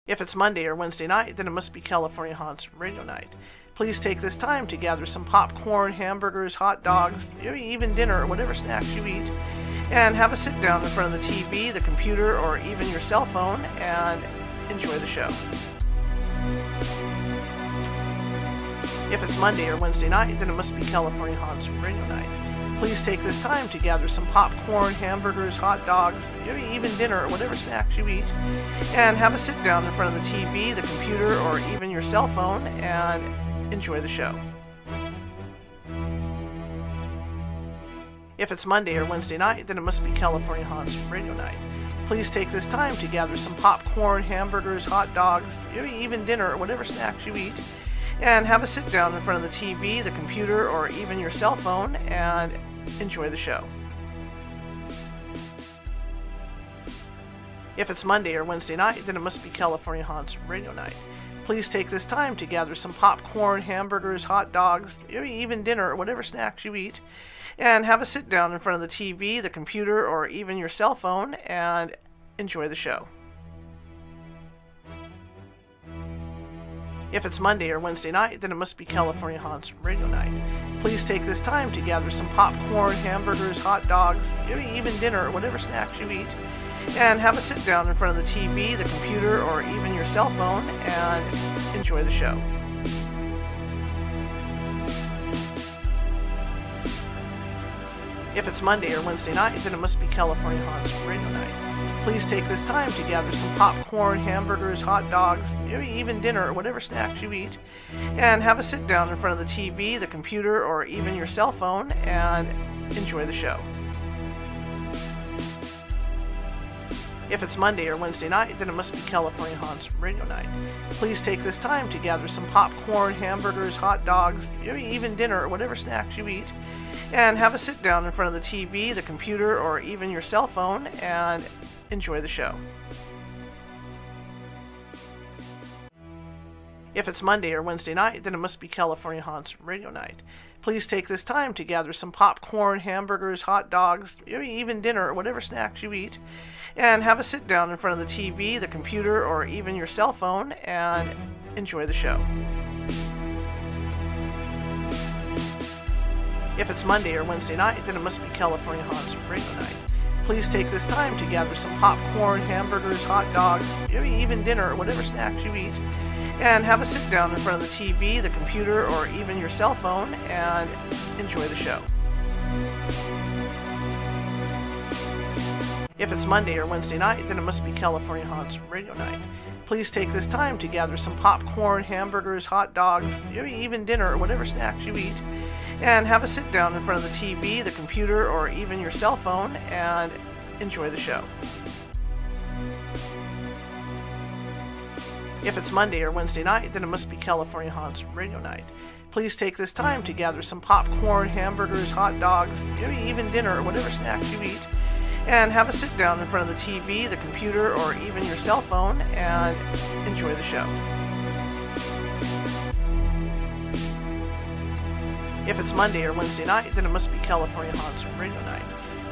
If it's Monday or Wednesday night, then it must be California Haunts Radio Night. Please take this time to gather some popcorn, hamburgers, hot dogs, maybe even dinner or whatever snacks you eat, and have a sit down in front of the TV, the computer, or even your cell phone and enjoy the show. If it's Monday or Wednesday night, then it must be California Haunts Radio Night. Please take this time to gather some popcorn, hamburgers, hot dogs, maybe even dinner or whatever snacks you eat, and have a sit down in front of the TV, the computer, or even your cell phone and enjoy the show. If it's Monday or Wednesday night, then it must be California Haunts Radio Night. Please take this time to gather some popcorn, hamburgers, hot dogs, maybe even dinner or whatever snacks you eat, and have a sit down in front of the TV, the computer, or even your cell phone and enjoy the show. If it's Monday or Wednesday night, then it must be California Haunts Radio Night. Please take this time to gather some popcorn, hamburgers, hot dogs, maybe even dinner or whatever snacks you eat, and have a sit down in front of the TV, the computer, or even your cell phone and enjoy the show. If it's Monday or Wednesday night, then it must be California Haunts Radio Night. Please take this time to gather some popcorn, hamburgers, hot dogs, maybe even dinner or whatever snacks you eat, and have a sit down in front of the TV, the computer, or even your cell phone and enjoy the show. If it's Monday or Wednesday night, then it must be California Haunts Radio Night. Please take this time to gather some popcorn, hamburgers, hot dogs, maybe even dinner or whatever snacks you eat, and have a sit down in front of the TV, the computer, or even your cell phone and enjoy the show. If it's Monday or Wednesday night, then it must be California Haunts Radio Night. Please take this time to gather some popcorn, hamburgers, hot dogs, maybe even dinner or whatever snacks you eat, and have a sit down in front of the TV, the computer, or even your cell phone and enjoy the show. If it's Monday or Wednesday night, then it must be California Haunts Radio Night. Please take this time to gather some popcorn, hamburgers, hot dogs, maybe even dinner or whatever snacks you eat, and have a sit down in front of the TV, the computer, or even your cell phone and enjoy the show. If it's Monday or Wednesday night, then it must be California Haunts Radio Night. Please take this time to gather some popcorn, hamburgers, hot dogs, maybe even dinner or whatever snacks you eat, and have a sit down in front of the TV, the computer, or even your cell phone and enjoy the show. If it's Monday or Wednesday night, then it must be California Haunts Radio Night. Please take this time to gather some popcorn, hamburgers, hot dogs, maybe even dinner or whatever snacks you eat, and have a sit down in front of the TV, the computer, or even your cell phone and enjoy the show. If it's Monday or Wednesday night, then it must be California Haunts Radio Night. Please take this time to gather some popcorn, hamburgers, hot dogs, maybe even dinner or whatever snacks you eat, and have a sit down in front of the TV, the computer, or even your cell phone and enjoy the show. If it's Monday or Wednesday night, then it must be California Haunts Radio Night.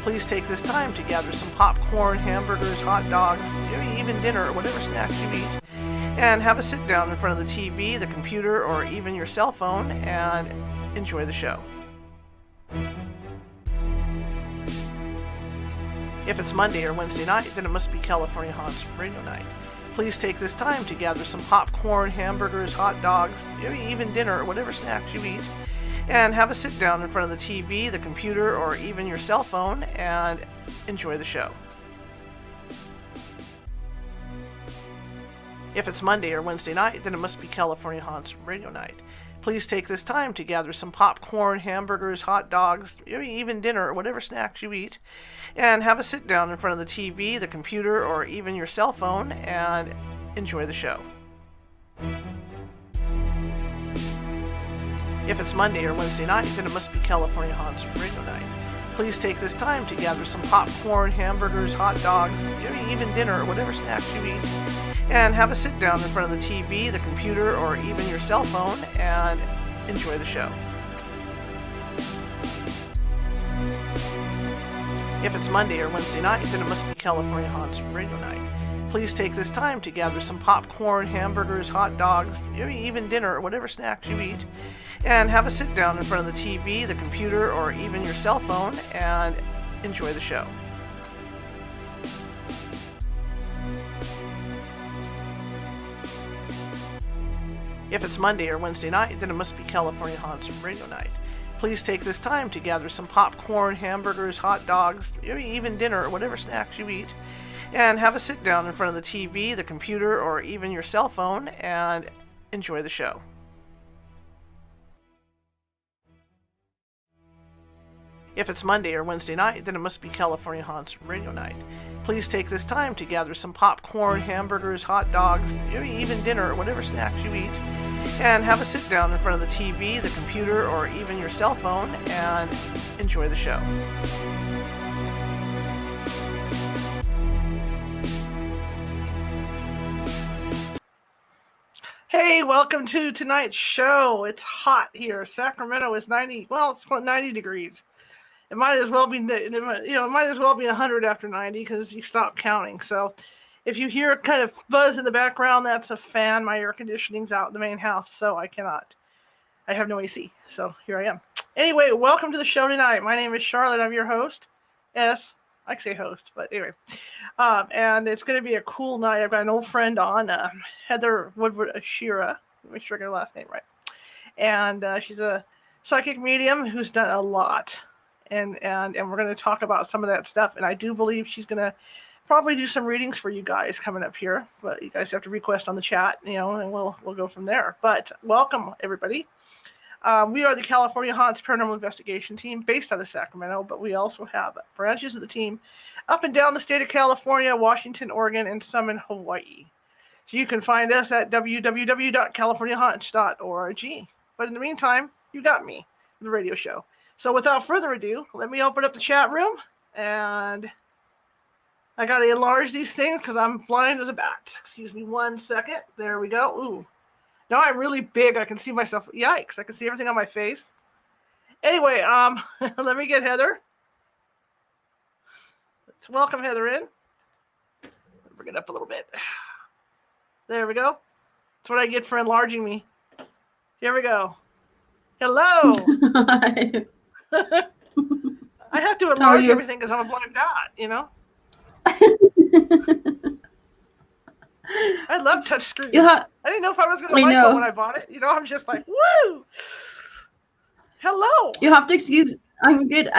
Please take this time to gather some popcorn, hamburgers, hot dogs, maybe even dinner or whatever snacks you eat, and have a sit down in front of the TV, the computer, or even your cell phone and enjoy the show. If it's Monday or Wednesday night, then it must be California Haunts Radio Night. Please take this time to gather some popcorn, hamburgers, hot dogs, maybe even dinner or whatever snacks you eat, and have a sit down in front of the TV, the computer, or even your cell phone and enjoy the show. If it's Monday or Wednesday night, then it must be California Haunts Radio Night. Please take this time to gather some popcorn, hamburgers, hot dogs, maybe even dinner or whatever snacks you eat, and have a sit down in front of the TV, the computer, or even your cell phone and enjoy the show. If it's Monday or Wednesday night, then it must be California Haunts Radio Night. Please take this time to gather some popcorn, hamburgers, hot dogs, maybe even dinner or whatever snacks you eat, and have a sit down in front of the TV, the computer, or even your cell phone and enjoy the show. If it's Monday or Wednesday night, then it must be California Haunts Radio Night. please take this time to gather some popcorn, hamburgers, hot dogs, maybe even dinner or whatever snacks you eat, and have a sit down in front of the TV, the computer, or even your cell phone and enjoy the show. If it's Monday or Wednesday night, then it must be California Haunts Radio Night. Please take this time to gather some popcorn, hamburgers, hot dogs, maybe even dinner or whatever snacks you eat, and have a sit down in front of the TV, the computer, or even your cell phone and enjoy the show. If it's Monday or Wednesday night, then it must be California Haunts Radio Night. Please take this time to gather some popcorn, hamburgers, hot dogs, maybe even dinner or whatever snacks you eat, and have a sit down in front of the TV, the computer, or even your cell phone and enjoy the show. Hey, welcome to tonight's show. It's hot here. Sacramento is 90 degrees. It might as well be, it might as well be 100 after 90 because you stop counting. So if you hear kind of buzz in the background, that's a fan. My air conditioning's out in the main house, so I have no AC. So here I am. Anyway, welcome to the show tonight. My name is Charlotte. I'm your host. Yes, I say host, but anyway. And it's going to be a cool night. I've got an old friend on, Heather Woodward Ashira. Make sure I get her last name right. And she's a psychic medium who's done a lot. And we're going to talk about some of that stuff. And I do believe she's going to probably do some readings for you guys coming up here. But you guys have to request on the chat, and we'll go from there. But welcome, everybody. We are the California Haunts Paranormal Investigation Team based out of Sacramento, but we also have branches of the team up and down the state of California, Washington, Oregon, and some in Hawaii. So you can find us at www.californiahaunts.org. But in the meantime, you got me, the radio show. So without further ado, let me open up the chat room, and I got to enlarge these things because I'm blind as a bat. Excuse me 1 second. There we go. Ooh. Now I'm really big. I can see myself. Yikes. I can see everything on my face. Anyway, let me get Heather. Let's welcome Heather in. Bring it up a little bit. There we go. That's what I get for enlarging me. Here we go. Hello. I have to enlarge everything because I'm a blind bat, I love touch screens. I didn't know if I was going to like it when I bought it. I'm just like, woo! Hello. You have to excuse. I'm good.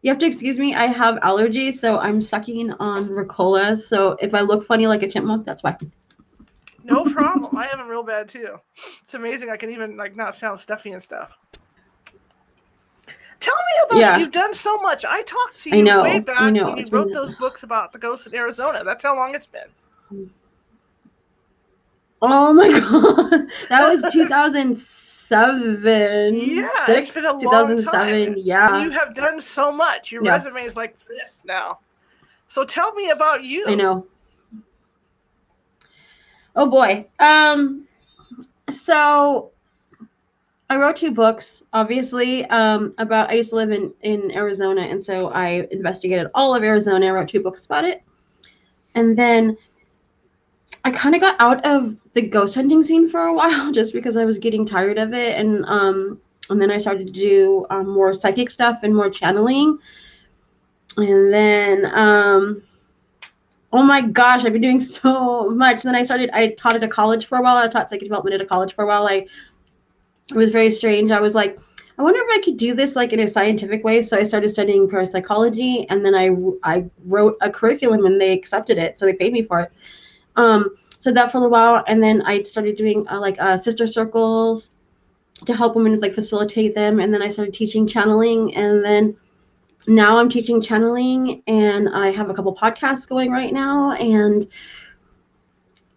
You have to excuse me. I have allergies, so I'm sucking on Ricola. So if I look funny like a chipmunk, that's why. No problem. I have them real bad too. It's amazing. I can even not sound stuffy and stuff. Tell me about you've done so much. I talked to you way back when you wrote those books about the ghosts in Arizona. That's how long it's been. Oh my god. That was 2007. Yeah, it's been a long 2007. time. Yeah. You have done so much. Your resume is like this now. So tell me about you. I know. Oh boy. So I wrote 2 books, obviously, about, I used to live in Arizona, and so I investigated all of Arizona. I wrote 2 books about it. And then I kind of got out of the ghost hunting scene for a while just because I was getting tired of it. And then I started to do more psychic stuff and more channeling. And then, oh my gosh, I've been doing so much. Then I taught at a college for a while. I taught psychic development at a college for a while. It was very strange. I was like, I wonder if I could do this in a scientific way. So I started studying parapsychology, and then I wrote a curriculum and they accepted it. So they paid me for it. So that for a while. And then I started doing sister circles to help women facilitate them. And then I started teaching channeling. And then now I'm teaching channeling, and I have a couple podcasts going right now. And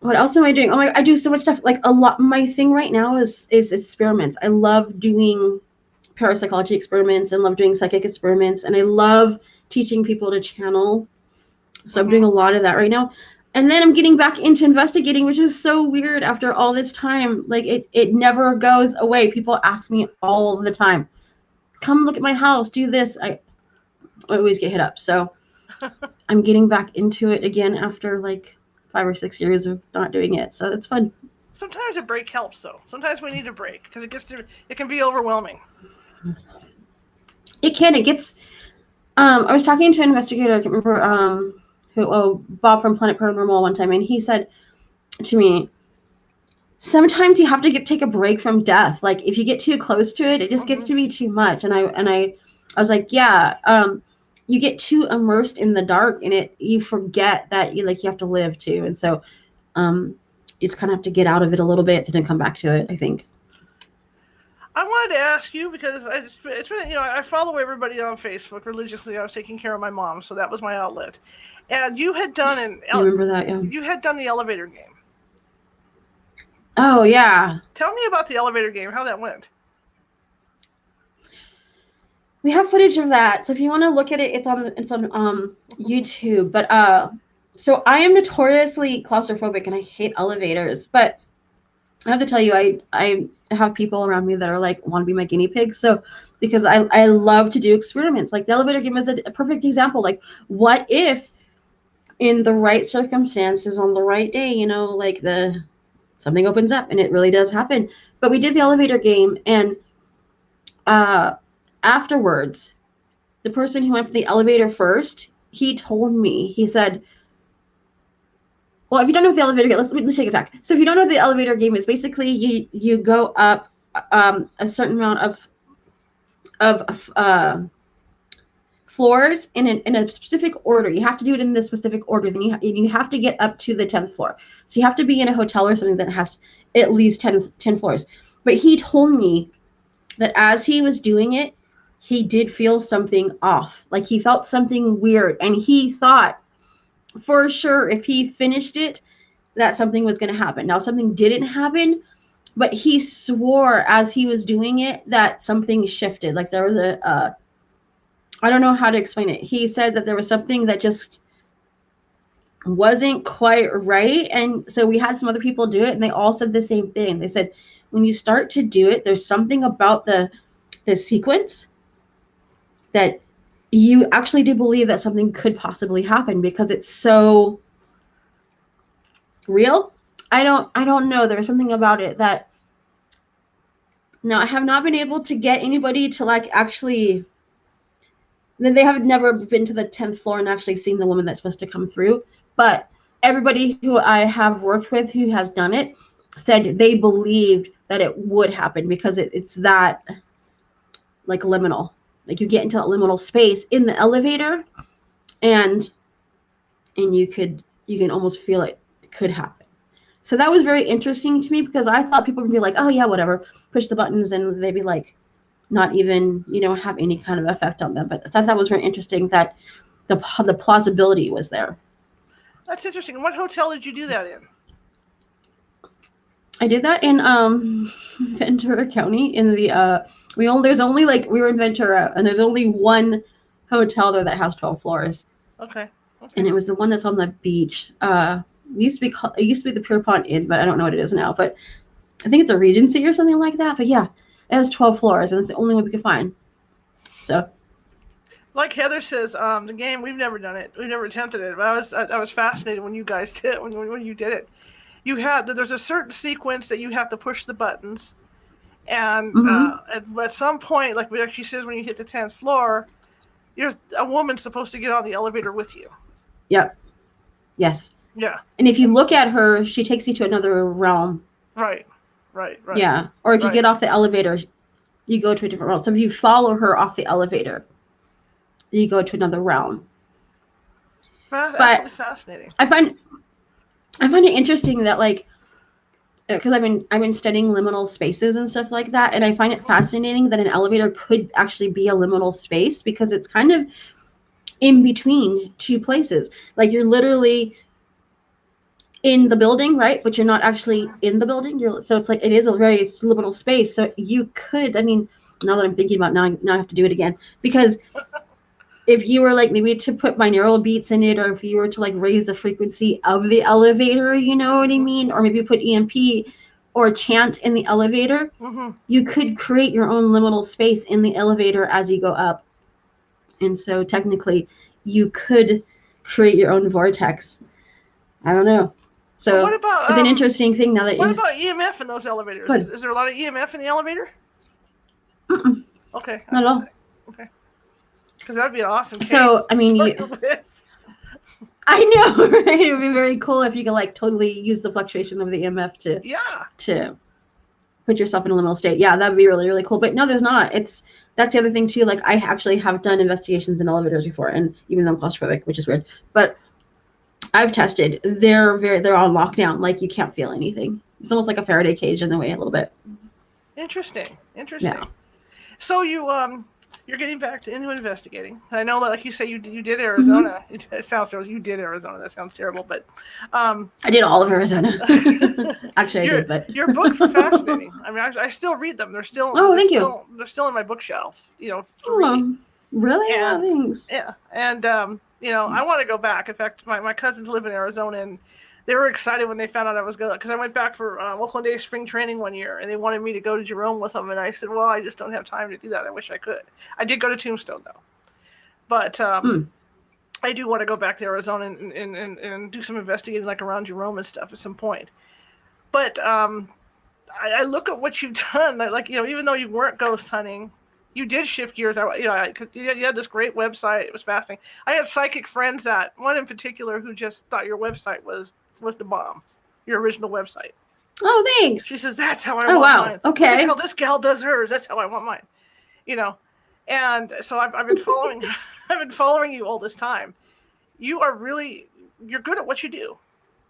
what else am I doing? Oh my God, I do so much stuff. A lot. My thing right now is experiments. I love doing parapsychology experiments and love doing psychic experiments. And I love teaching people to channel. So I'm doing a lot of that right now. And then I'm getting back into investigating, which is so weird after all this time. It never goes away. People ask me all the time, come look at my house, do this. I always get hit up. So I'm getting back into it again after like 5 or 6 years of not doing it. So it's fun. Sometimes a break helps, though. Sometimes we need a break because it can be overwhelming. It can. It gets. I was talking to an investigator. I can't remember Bob from Planet Paranormal one time, and he said to me, sometimes you have to take a break from death. Like if you get too close to it, it just gets to be too much. And I was like, yeah. You get too immersed in the dark, and you forget that you have to live too. And so, you just kind of have to get out of it a little bit and then come back to it, I think. I wanted to ask you because it's been, I follow everybody on Facebook religiously. I was taking care of my mom, so that was my outlet. And you had done I remember that, yeah. You had done the elevator game. Oh yeah. Tell me about the elevator game, how that went. We have footage of that, so if you want to look at it, it's on YouTube. But so I am notoriously claustrophobic and I hate elevators, but I have to tell you, I have people around me that are like want to be my guinea pigs. So because I love to do experiments. Like the elevator game is a perfect example. Like what if in the right circumstances on the right day, like something opens up and it really does happen. But we did the elevator game, and afterwards, the person who went for the elevator first, he told me, he said, well, if you don't know what the elevator game, let's take it back. So if you don't know what the elevator game is, basically you go up a certain amount of floors in a specific order. You have to do it in this specific order. Then you have to get up to the 10th floor. So you have to be in a hotel or something that has at least 10 floors. But he told me that as he was doing it, he did feel something off. Like he felt something weird, and he thought for sure if he finished it that something was going to happen. Now something didn't happen, but he swore as he was doing it that something shifted. Like there was I don't know how to explain it. He said that there was something that just wasn't quite right. And so we had some other people do it, and they all said the same thing. They said, when you start to do it, there's something about the sequence that you actually do believe that something could possibly happen because it's so real. I don't know. There was something about it that, now I have not been able to get anybody to like actually, they have never been to the 10th floor and actually seen the woman that's supposed to come through. But everybody who I have worked with who has done it said they believed that it would happen because it's that like liminal. Like you get into that liminal space in the elevator, and you can almost feel it could happen. So that was very interesting to me because I thought people would be like, oh yeah, whatever, push the buttons, and they'd be like, not even, have any kind of effect on them. But I thought that was very interesting that the plausibility was there. That's interesting. What hotel did you do that in? I did that in Ventura County in the we were in Ventura, and there's only one hotel there that has 12 floors. Okay. And it was the one that's on the beach. It used to be the Pierpont Inn, but I don't know what it is now. But I think it's a Regency or something like that. But yeah, it has 12 floors, and it's the only one we could find. So, like Heather says, the game, we've never done it. We've never attempted it. But I was fascinated when you guys did when you did it. There's a certain sequence that you have to push the buttons, and at some point, like she says, when you hit the 10th floor, a woman's supposed to get on the elevator with you. Yep. Yes. Yeah. And if you look at her, she takes you to another realm. Right. Yeah. Or if you get off the elevator, you go to a different realm. So if you follow her off the elevator, you go to another realm. Absolutely fascinating. I find it interesting that, like, because I've been studying liminal spaces and stuff like that, and I find it fascinating that an elevator could actually be a liminal space because it's kind of in between two places. Like you're literally in the building, right? But you're not actually in the building. So it's like it is a very liminal space. So you could, now that I'm thinking about it, now I have to do it again, because if you were like maybe to put binaural beats in it, or if you were to like raise the frequency of the elevator, you know what I mean? Or maybe put EMP or chant in the elevator, you could create your own liminal space in the elevator as you go up. And so technically you could create your own vortex. I don't know. So what about, it's an interesting thing now that what about EMF in those elevators? Is there a lot of EMF in the elevator? Mm-mm. Okay. Not at all. Okay. Because that would be an awesome case. So, I mean, I know, right? It would be very cool if you could like totally use the fluctuation of the EMF to put yourself in a liminal state. Yeah, that would be really, really cool. But no, there's not. That's the other thing too. Like I actually have done investigations in elevators before, and even though I'm claustrophobic, which is weird, but I've tested. They're on lockdown. Like you can't feel anything. It's almost like a Faraday cage in the way a little bit. Interesting. Yeah. So you're getting back into investigating. I know that, like you say, you did Arizona. Mm-hmm. It sounds terrible. You did Arizona. That sounds terrible, but I did all of Arizona. Actually, I did. But your books are fascinating. I mean, I still read them. They're still. Thank you. They're still in my bookshelf. You know. Really? And, thanks. Yeah, and I want to go back. In fact, my cousins live in Arizona, and they were excited when they found out I was going, because I went back for Oakland Day spring training one year, and they wanted me to go to Jerome with them, and I said, well, I just don't have time to do that. I wish I could. I did go to Tombstone, though. But I do want to go back to Arizona and do some investigating, like around Jerome and stuff at some point. But I look at what you've done, like, even though you weren't ghost hunting, you did shift gears. Cause you had this great website. It was fascinating. I had psychic friends, that one in particular, who just thought your website was the bomb, your original website. Oh, thanks. She says, that's how I want mine. Okay. How this gal does hers. That's how I want mine. And so I've been following, I've been following you all this time. You're good at what you do.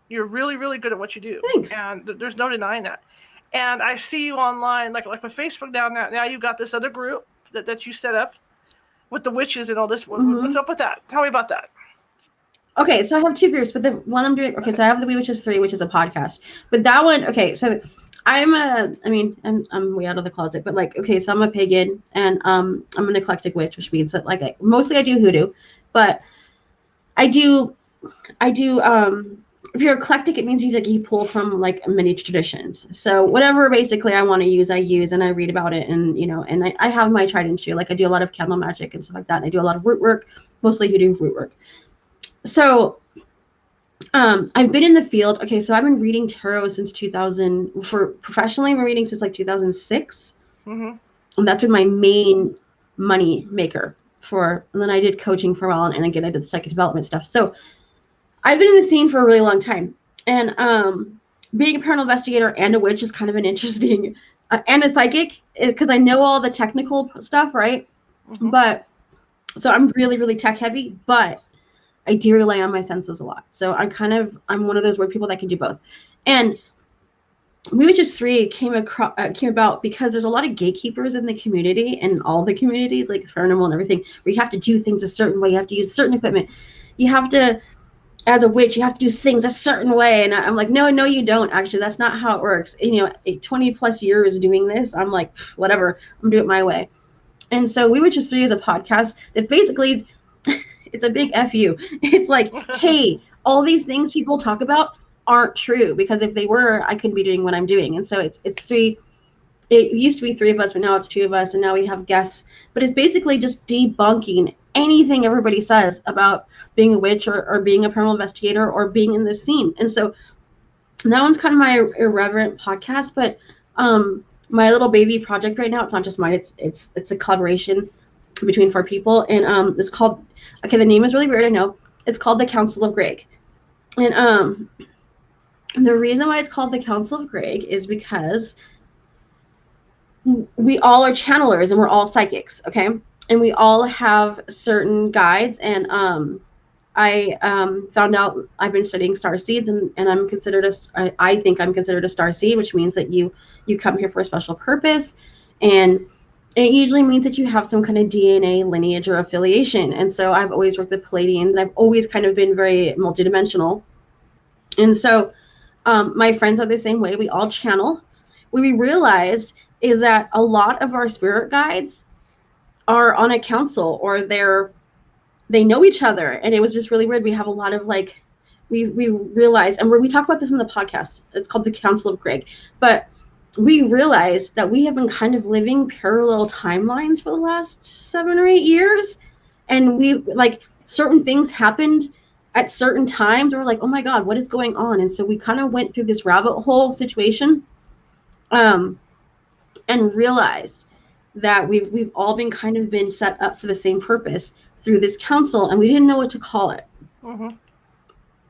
You're really, really good at what you do. Thanks. And there's no denying that. And I see you online, like with Facebook down there. Now you've got this other group that you set up with the witches and all this. Mm-hmm. What's up with that? Tell me about that. Okay, so I have two groups, but the one I'm doing, so I have the We Witches 3, which is a podcast. But that one, okay, so I'm way out of the closet, but so I'm a pagan, and I'm an eclectic witch, which means that mostly I do hoodoo, but I do if you're eclectic, it means you pull from many traditions. So whatever basically I want to use, I use, and I read about it, and and I have my tried and true. I do a lot of candle magic and stuff like that, and I do a lot of root work, mostly hoodoo root work. So I've been in the field. Okay, so I've been reading tarot since 2000. Professionally, I've been reading since 2006. Mm-hmm. And that's been my main money maker and then I did coaching for a while, and again I did the psychic development stuff. So I've been in the scene for a really long time. And being a paranormal investigator and a witch is kind of an interesting and a psychic, because I know all the technical stuff, right? Mm-hmm. But so I'm really, really tech heavy, but I do rely on my senses a lot. So I'm one of those weird people that can do both. And We Witches 3 came about because there's a lot of gatekeepers in the community, and all the communities, like paranormal and everything, where you have to do things a certain way. You have to use certain equipment. You have to, as a witch, you have to do things a certain way. And I'm like, no, you don't. Actually, that's not how it works. 20 plus years doing this, I'm like, whatever, I'm doing it my way. And so We Witches 3 is a podcast that's basically... It's a big FU. It's like, hey, all these things people talk about aren't true, because if they were, I couldn't be doing what I'm doing. And so it's 3. It used to be 3 of us, but now it's 2 of us, and now we have guests. But it's basically just debunking anything everybody says about being a witch or being a paranormal investigator or being in this scene. And so that one's kind of my irreverent podcast, but my little baby project right now, it's not just mine. It's a collaboration between 4 people, and it's called, the name is really weird, I know. It's called the Council of Greg. And the reason why it's called the Council of Greg is because we all are channelers, and we're all psychics, okay? And we all have certain guides, and I found out I've been studying starseeds, and I'm considered I think I'm considered a starseed, which means that you come here for a special purpose, and it usually means that you have some kind of DNA lineage or affiliation. And so I've always worked with Pleiadeans, and I've always kind of been very multidimensional. And so my friends are the same way. We all channel. What we realized is that a lot of our spirit guides are on a council, or they know each other. And it was just really weird. We have a lot of we realized, and we talk about this in the podcast, it's called the Council of Greg, but we realized that we have been kind of living parallel timelines for the last 7 or 8 years. And we certain things happened at certain times. We're like, oh my God, what is going on? And so we kind of went through this rabbit hole situation, and realized that we've all been kind of been set up for the same purpose through this council, and we didn't know what to call it. Mm-hmm.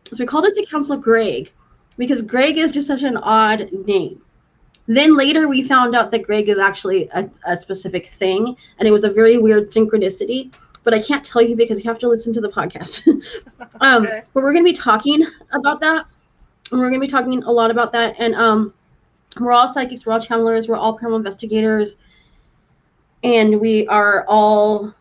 So we called it the Council Greg, because Greg is just such an odd name. Then later we found out that Greg is actually a specific thing, and it was a very weird synchronicity, but I can't tell you because you have to listen to the podcast. Okay. But we're going to be talking about that, and we're going to be talking a lot about that, and we're all psychics, we're all channelers, we're all paranormal investigators, and we are all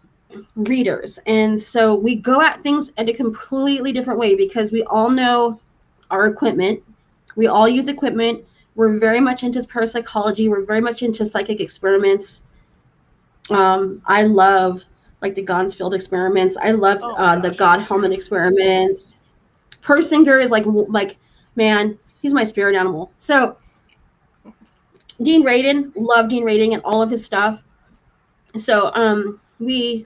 readers. And so we go at things in a completely different way because we all know our equipment. We all use equipment. We're very much into parapsychology. We're very much into psychic experiments. I love like the Gonsfield experiments. I love the God helmet experiments. Persinger is like, man, he's my spirit animal. So Dean Radin, love Dean Radin and all of his stuff. So we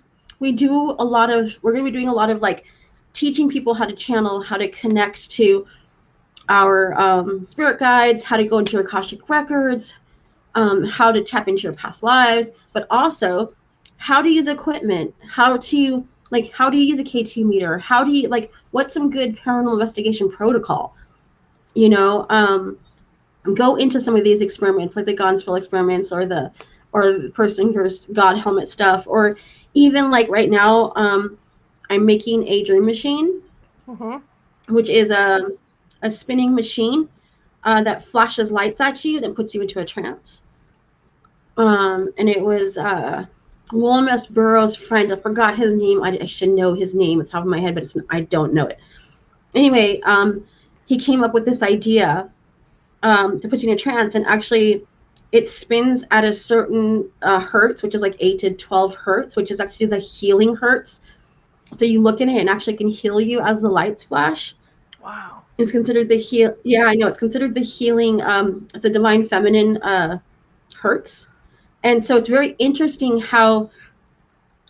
do a lot of, we're going to be doing a lot of like teaching people how to channel, how to connect to our spirit guides, how to go into your Akashic Records, how to tap into your past lives, but also how to use equipment, how do you use a K2 meter, how do you, like, what's some good paranormal investigation protocol, you know, go into some of these experiments, like the Gonsfield experiments or the Persinger's God helmet stuff, or even like right now, I'm making a dream machine, which is a spinning machine that flashes lights at you that puts you into a trance. And it was William S. Burroughs' friend. I forgot his name. I should know his name at the top of my head, but I don't know it. Anyway, he came up with this idea to put you in a trance, and actually it spins at a certain hertz, which is like 8 to 12 hertz, which is actually the healing hertz. So you look at it and actually can heal you as the lights flash. Wow. It's considered the heal. Yeah, I know. It's considered the healing. It's a divine feminine hertz. And so it's very interesting how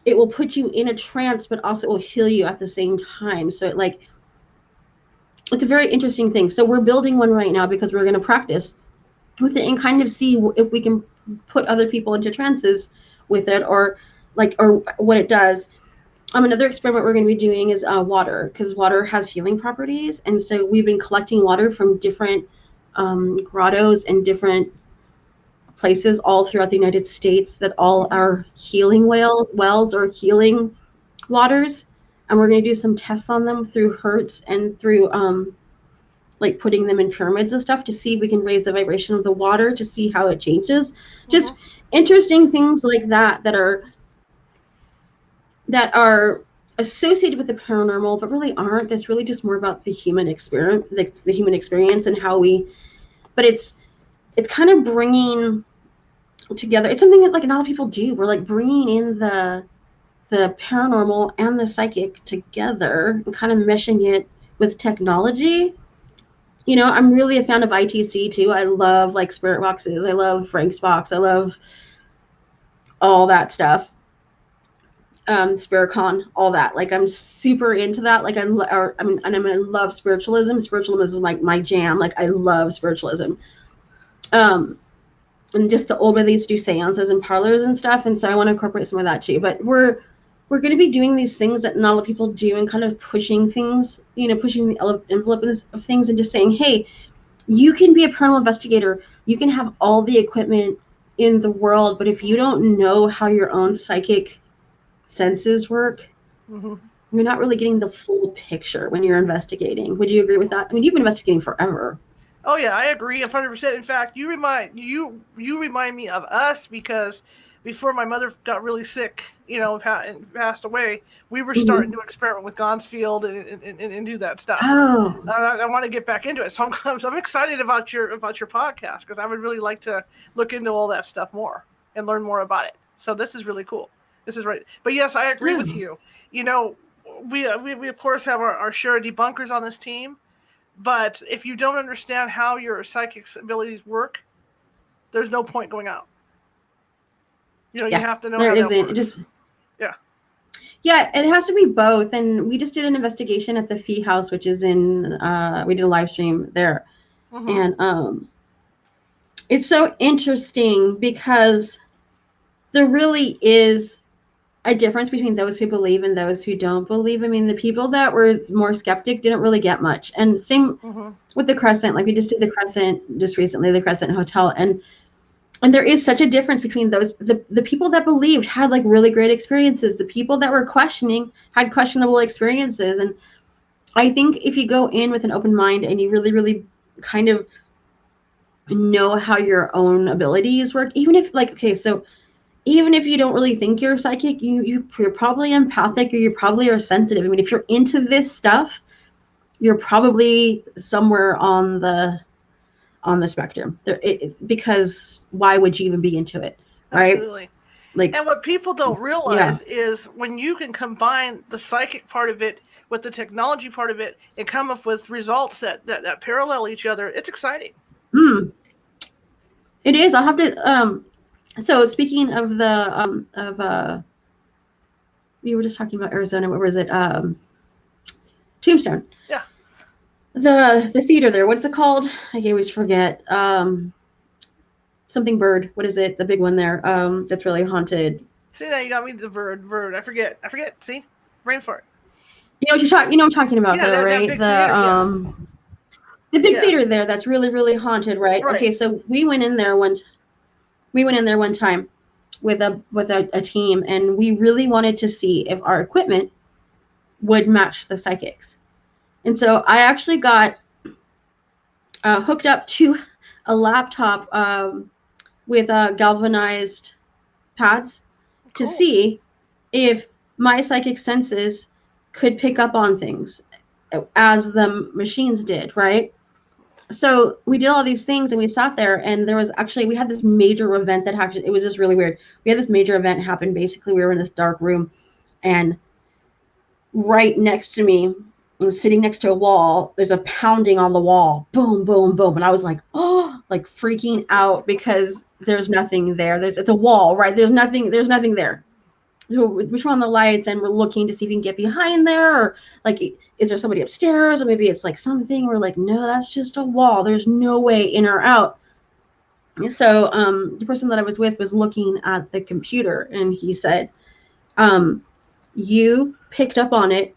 it will put you in a trance, but also it will heal you at the same time. So it's a very interesting thing. So we're building one right now because we're going to practice with it and kind of see if we can put other people into trances with it, or what it does. Another experiment we're going to be doing is water, because water has healing properties. And so we've been collecting water from different grottos and different places all throughout the United States that all are healing wells or healing waters. And we're going to do some tests on them through hertz and through like putting them in pyramids and stuff to see if we can raise the vibration of the water, to see how it changes. Just interesting things like that are associated with the paranormal, but really aren't. That's really just more about the human experience, the human experience, and how but it's kind of bringing together. It's something that like a lot of people do. We're like bringing in the paranormal and the psychic together and kind of meshing it with technology. You know, I'm really a fan of ITC too. I love like spirit boxes. I love Frank's box. I love all that stuff. Spiricon, all that. Like I'm super into that. Like I love spiritualism. Spiritualism is like my jam. Like I love spiritualism. And just the old way they used to do seances and parlors and stuff. And so I want to incorporate some of that too. But we're going to be doing these things that not a lot of people do, and kind of pushing things, you know, pushing the envelope of things, and just saying, hey, you can be a paranormal investigator. You can have all the equipment in the world, but if you don't know how your own psychic senses work, you're not really getting the full picture when you're investigating. Would you agree with that? I mean, you've been investigating forever. Oh yeah, I agree 100%. In fact, you remind me of us, because before my mother got really sick, you know, and passed away, we were starting to experiment with Gonsfield and do that stuff. Oh, I want to get back into it, so I'm excited about your podcast, because I would really like to look into all that stuff more and learn more about it. So this is really cool. This is right. But yes, I agree with you. You know, we of course have our share of debunkers on this team, but if you don't understand how your psychic abilities work, there's no point going out. You know, you have to know how that works. Yeah, it has to be both. And we just did an investigation at the Fee House, which is in, we did a live stream there. Mhm. And it's so interesting because there really is a difference between those who believe and those who don't believe. I mean, the people that were more skeptic didn't really get much. And same Mhm. with the Crescent. Like we just did the Crescent just recently, the Crescent Hotel. And there is such a difference between those. The people that believed had like really great experiences. The people that were questioning had questionable experiences. And I think if you go in with an open mind and you really, really kind of know how your own abilities work, even if like, okay, so even if you don't really think you're psychic, you're probably empathic or you probably are sensitive. I mean, if you're into this stuff, you're probably somewhere on the spectrum. Because why would you even be into it, right? Absolutely. Like, And what people don't yeah, realize is when you can combine the psychic part of it with the technology part of it and come up with results that parallel each other, it's exciting. it is. I'll have to. So speaking of we were just talking about Arizona. What was it? Tombstone. Yeah. The theater there. What's it called? I always forget. Something bird. What is it? The big one there. That's really haunted. See, now you got me the bird. I forget. See? Brain fart. You know what you're talking. You know what I'm talking about, Yeah, though, that right? big theater, The big Yeah. theater there. That's really, really haunted, right? Right. Okay, so we went in there one time with a team, and we really wanted to see if our equipment would match the psychics. And so I actually got hooked up to a laptop with galvanized pads to Cool. see if my psychic senses could pick up on things as the machines did, right? So we did all these things and we sat there, and we had this major event that happened. It was just really weird. We had this major event happen. Basically, we were in this dark room, and right next to me, I was sitting next to a wall. There's a pounding on the wall. Boom, boom, boom. And I was like, oh, like freaking out because there's nothing there. It's a wall, right? There's nothing there. So we turn on the lights and we're looking to see if we can get behind there, or like, is there somebody upstairs, or maybe it's like something. We're like, no, that's just a wall. There's no way in or out. So the person that I was with was looking at the computer, and he said, you picked up on it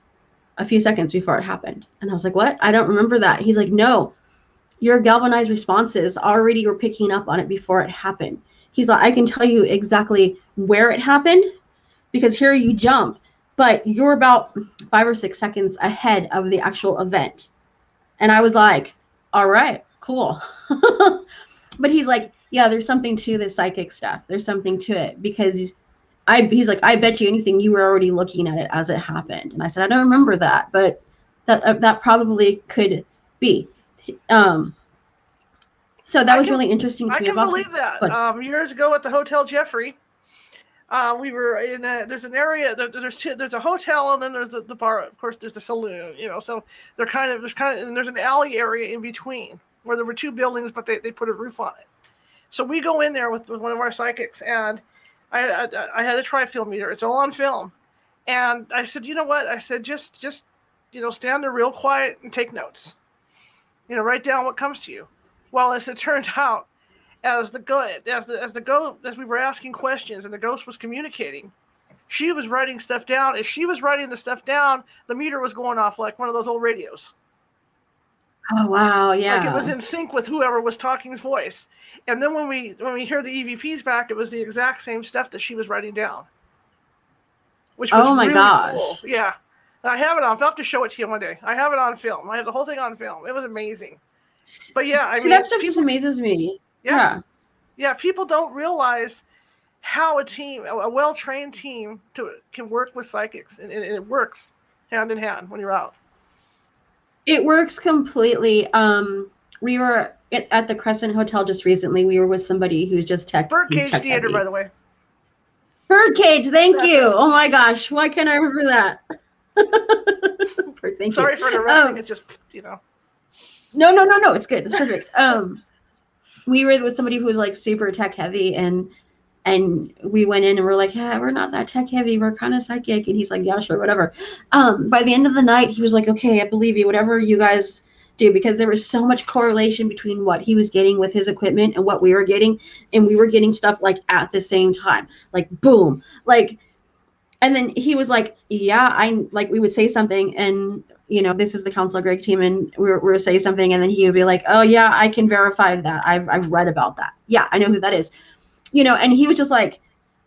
a few seconds before it happened. And I was like, what? I don't remember that. He's like, no, your galvanized responses already were picking up on it before it happened. He's like, I can tell you exactly where it happened, because here you jump, but you're about 5 or 6 seconds ahead of the actual event. And I was like, all right, cool. But he's like, yeah, there's something to this psychic stuff. There's something to it, because he's like, I bet you anything you were already looking at it as it happened. And I said, I don't remember that, but that probably could be. So that was really interesting to me. I can believe that. Years ago at the Hotel Jeffrey, we were in there's an area, there's a hotel, and then there's the bar. Of course, there's the saloon, so and there's an alley area in between where there were 2 buildings, but they put a roof on it. So we go in there with one of our psychics, and I had a tri-film meter. It's all on film. And I said, you know what? I said, just stand there real quiet and take notes. Write down what comes to you. Well, as it turned out, as we were asking questions and the ghost was communicating, she was writing stuff down. As she was writing the stuff down, the meter was going off like one of those old radios. Oh wow, yeah. Like it was in sync with whoever was talking's voice. And then when we hear the EVPs back, it was the exact same stuff that she was writing down. Which was really cool. Yeah. And I have it on. I'll have to show it to you one day. I have it on film. I have the whole thing on film. It was amazing. But yeah, I mean, that stuff just amazes me. Yeah. Yeah, people don't realize how a well-trained team can work with psychics, and it works hand in hand when you're out. It works completely. We were at the Crescent Hotel just recently. We were with somebody who's just tech. Birdcage Theater, by the way. Birdcage, thank you. Oh my gosh, why can't I remember that? Thank you. Sorry for interrupting. It just, No, it's good. It's perfect. We were with somebody who was like super tech heavy, and And we went in and we're like, yeah, we're not that tech heavy. We're kind of psychic. And he's like, yeah, sure, whatever. By the end of the night, he was like, okay, I believe you, whatever you guys do, because there was so much correlation between what he was getting with his equipment and what we were getting. And we were getting stuff like at the same time, like boom, like, and then he was like, yeah, I like, we would say something and, this is the Counselor Greg team, and we were say something, and then he would be like, oh yeah, I can verify that. I've read about that. Yeah, I know who that is. And he was just like,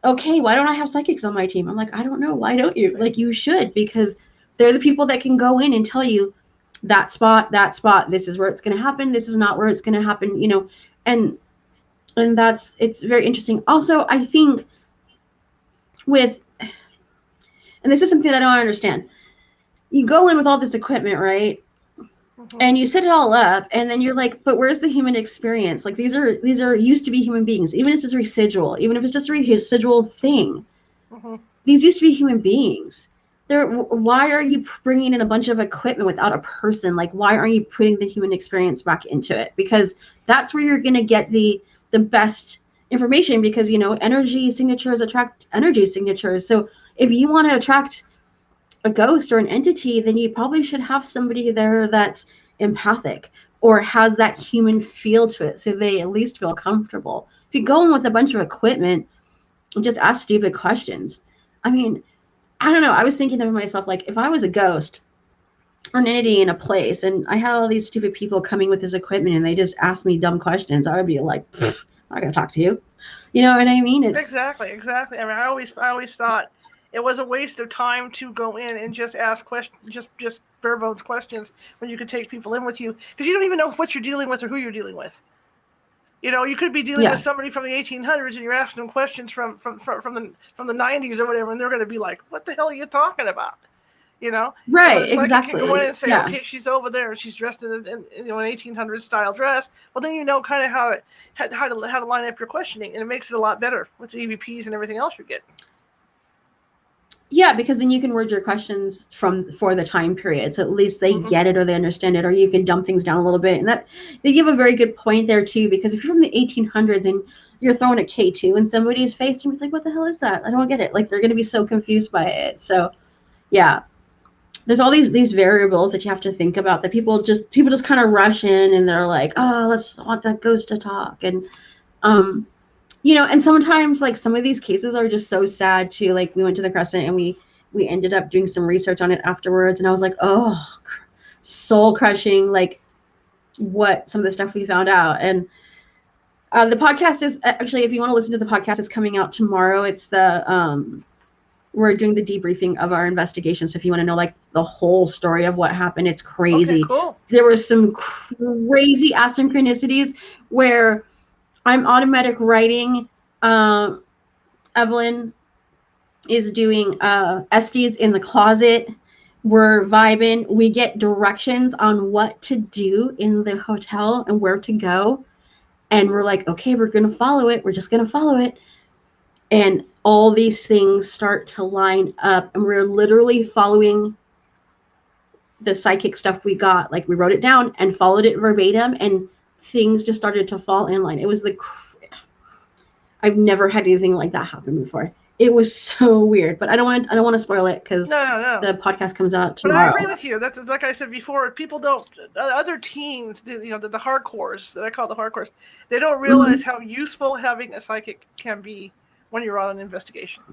okay, why don't I have psychics on my team? I'm like, I don't know. Why don't you? Like, you should, because they're the people that can go in and tell you that spot, this is where it's going to happen. This is not where it's going to happen, and it's very interesting. Also, I think and this is something that I don't understand. You go in with all this equipment, right? Mm-hmm. And you set it all up, and then you're like, but where's the human experience? Like, these are used to be human beings, even if it's just residual, even if it's just a residual thing. Mm-hmm. These used to be human beings. Why are you bringing in a bunch of equipment without a person? Like, why aren't you putting the human experience back into it? Because that's where you're going to get the best information, because, energy signatures attract energy signatures. So if you want to attract a ghost or an entity, then you probably should have somebody there that's empathic or has that human feel to it, so they at least feel comfortable. If you go in with a bunch of equipment and just ask stupid questions, I mean, I don't know. I was thinking of myself, like, if I was a ghost or an entity in a place and I had all these stupid people coming with this equipment and they just asked me dumb questions, I would be like, I'm not gonna talk to you. You know what I mean? Exactly. I mean, I always thought it was a waste of time to go in and just ask questions, just bare bones questions, when you could take people in with you, because you don't even know what you're dealing with or who you're dealing with. You could be dealing with somebody from the 1800s, and you're asking them questions from the 90s or whatever, and they're going to be like, "What the hell are you talking about?" Right? Exactly. You can go in and say, "Okay, she's over there. She's dressed in an 1800s style dress." Well, then you know kind of how to line up your questioning, and it makes it a lot better with the EVPs and everything else you're getting. Yeah, because then you can word your questions for the time period, so at least they get it or they understand it, or you can dumb things down a little bit. And that they give a very good point there too, because if you're from the 1800s and you're throwing a K2 in somebody's face, and you're like, "What the hell is that? I don't get it." Like, they're going to be so confused by it. So, yeah, there's all these variables that you have to think about, that people just kind of rush in and they're like, "Oh, let's want that ghost to talk," and and sometimes, like, some of these cases are just so sad too. Like, we went to the Crescent and we ended up doing some research on it afterwards, and I was like, oh, soul crushing, like, what some of the stuff we found out. And the podcast is actually, if you want to listen to the podcast, is coming out tomorrow. It's we're doing the debriefing of our investigation. So if you want to know, like, the whole story of what happened, it's crazy. Okay, cool. There were some crazy asynchronicities where I'm automatic writing. Evelyn is doing Estes in the closet. We're vibing. We get directions on what to do in the hotel and where to go. And we're like, okay, we're going to follow it. We're just going to follow it. And all these things start to line up. And we're literally following the psychic stuff we got. Like, we wrote it down and followed it verbatim, and things just started to fall in line. It was I've never had anything like that happen before. It was so weird, but I don't want to spoil it, because no. The podcast comes out tomorrow. But I agree with you. That's, like I said before, people don't, other teams, the hardcores, that I call the hardcores, they don't realize how useful having a psychic can be when you're on an investigation,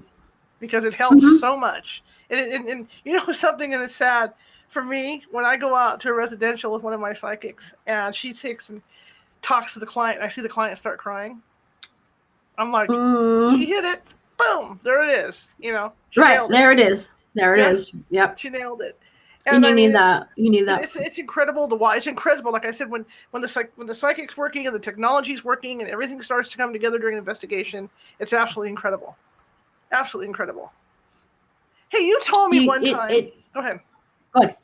because it helps so much. And something, and it's sad for me, when I go out to a residential with one of my psychics and she takes and talks to the client, I see the client start crying. I'm like, she hit it. Boom, there it is. Right, there it is. There it is. Yep. She nailed it. And you need that. You need that. It's incredible to watch. It's incredible. Like I said, when the psychic's working and the technology's working and everything starts to come together during an investigation, it's absolutely incredible. Absolutely incredible. Hey, you told me one time. Go ahead. Good.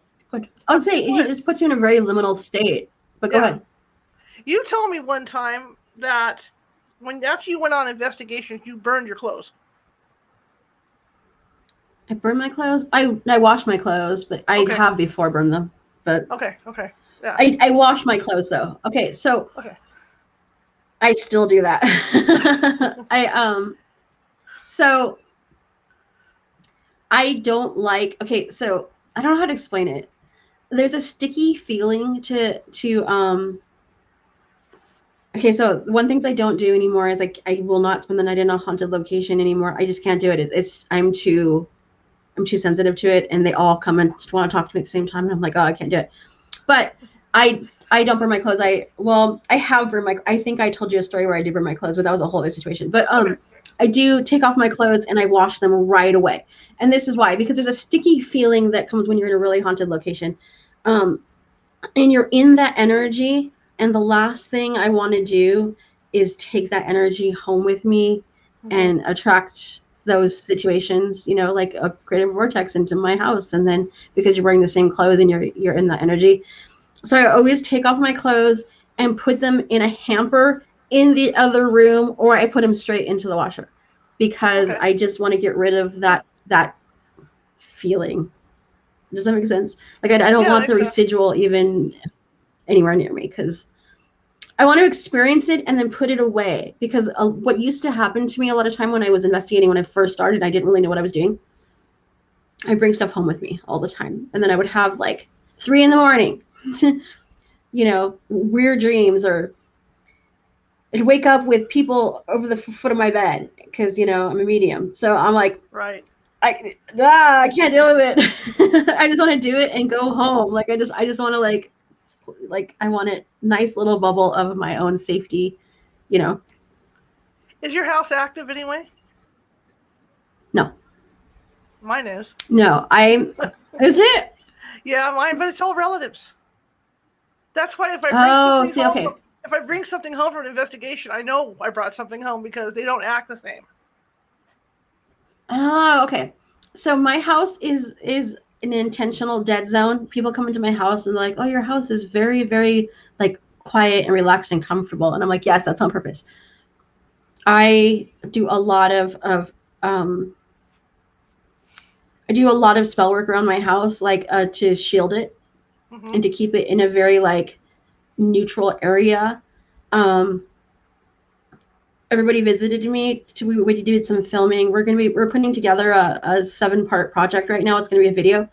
I'll say it just puts you in a very liminal state. But go ahead. You told me one time that after you went on investigations, you burned your clothes. I burned my clothes. I wash my clothes, but I have before burned them. But okay. Yeah. I wash my clothes though. Okay, so I still do that. So I don't like, okay, so I don't know how to explain it. There's a sticky feeling to okay, so one things I don't do anymore is like I will not spend the night in a haunted location anymore. I just can't do it. I'm too sensitive to it, and they all come and just want to talk to me at the same time, and I'm like, oh, I can't do it. But I don't burn my clothes. I have burned my. I think I told you a story where I did burn my clothes, but that was a whole other situation. But I do take off my clothes and I wash them right away. And this is why, because there's a sticky feeling that comes when you're in a really haunted location, and you're in that energy. And the last thing I want to do is take that energy home with me and attract those situations, you know, like a creative vortex into my house. And then because you're wearing the same clothes and you're in that energy. So I always take off my clothes and put them in a hamper in the other room, or I put them straight into the washer because I just want to get rid of that feeling. Does that make sense? Like I don't want the residual even anywhere near me, because I want to experience it and then put it away. Because what used to happen to me a lot of time when I was investigating, when I first started, I didn't really know what I was doing. I bring stuff home with me all the time. And then I would have like 3 a.m, you know, weird dreams, or I'd wake up with people over the foot of my bed because, you know, I'm a medium. So I'm like, I can't deal with it. I just want to do it and go home. Like I just want to like I want a nice little bubble of my own safety, you know. Is your house active anyway? No. Mine is. No, is it? Yeah, mine, but it's all relatives. That's why if I bring something home from an investigation, I know I brought something home because they don't act the same. Oh, okay. So my house is an intentional dead zone. People come into my house and they're like, oh, your house is very, very like quiet and relaxed and comfortable. And I'm like, yes, that's on purpose. I do a lot of spell work around my house, like to shield it and to keep it in a very like neutral area. Everybody visited me. We did some filming. We're putting together a 7-part project right now. It's going to be a video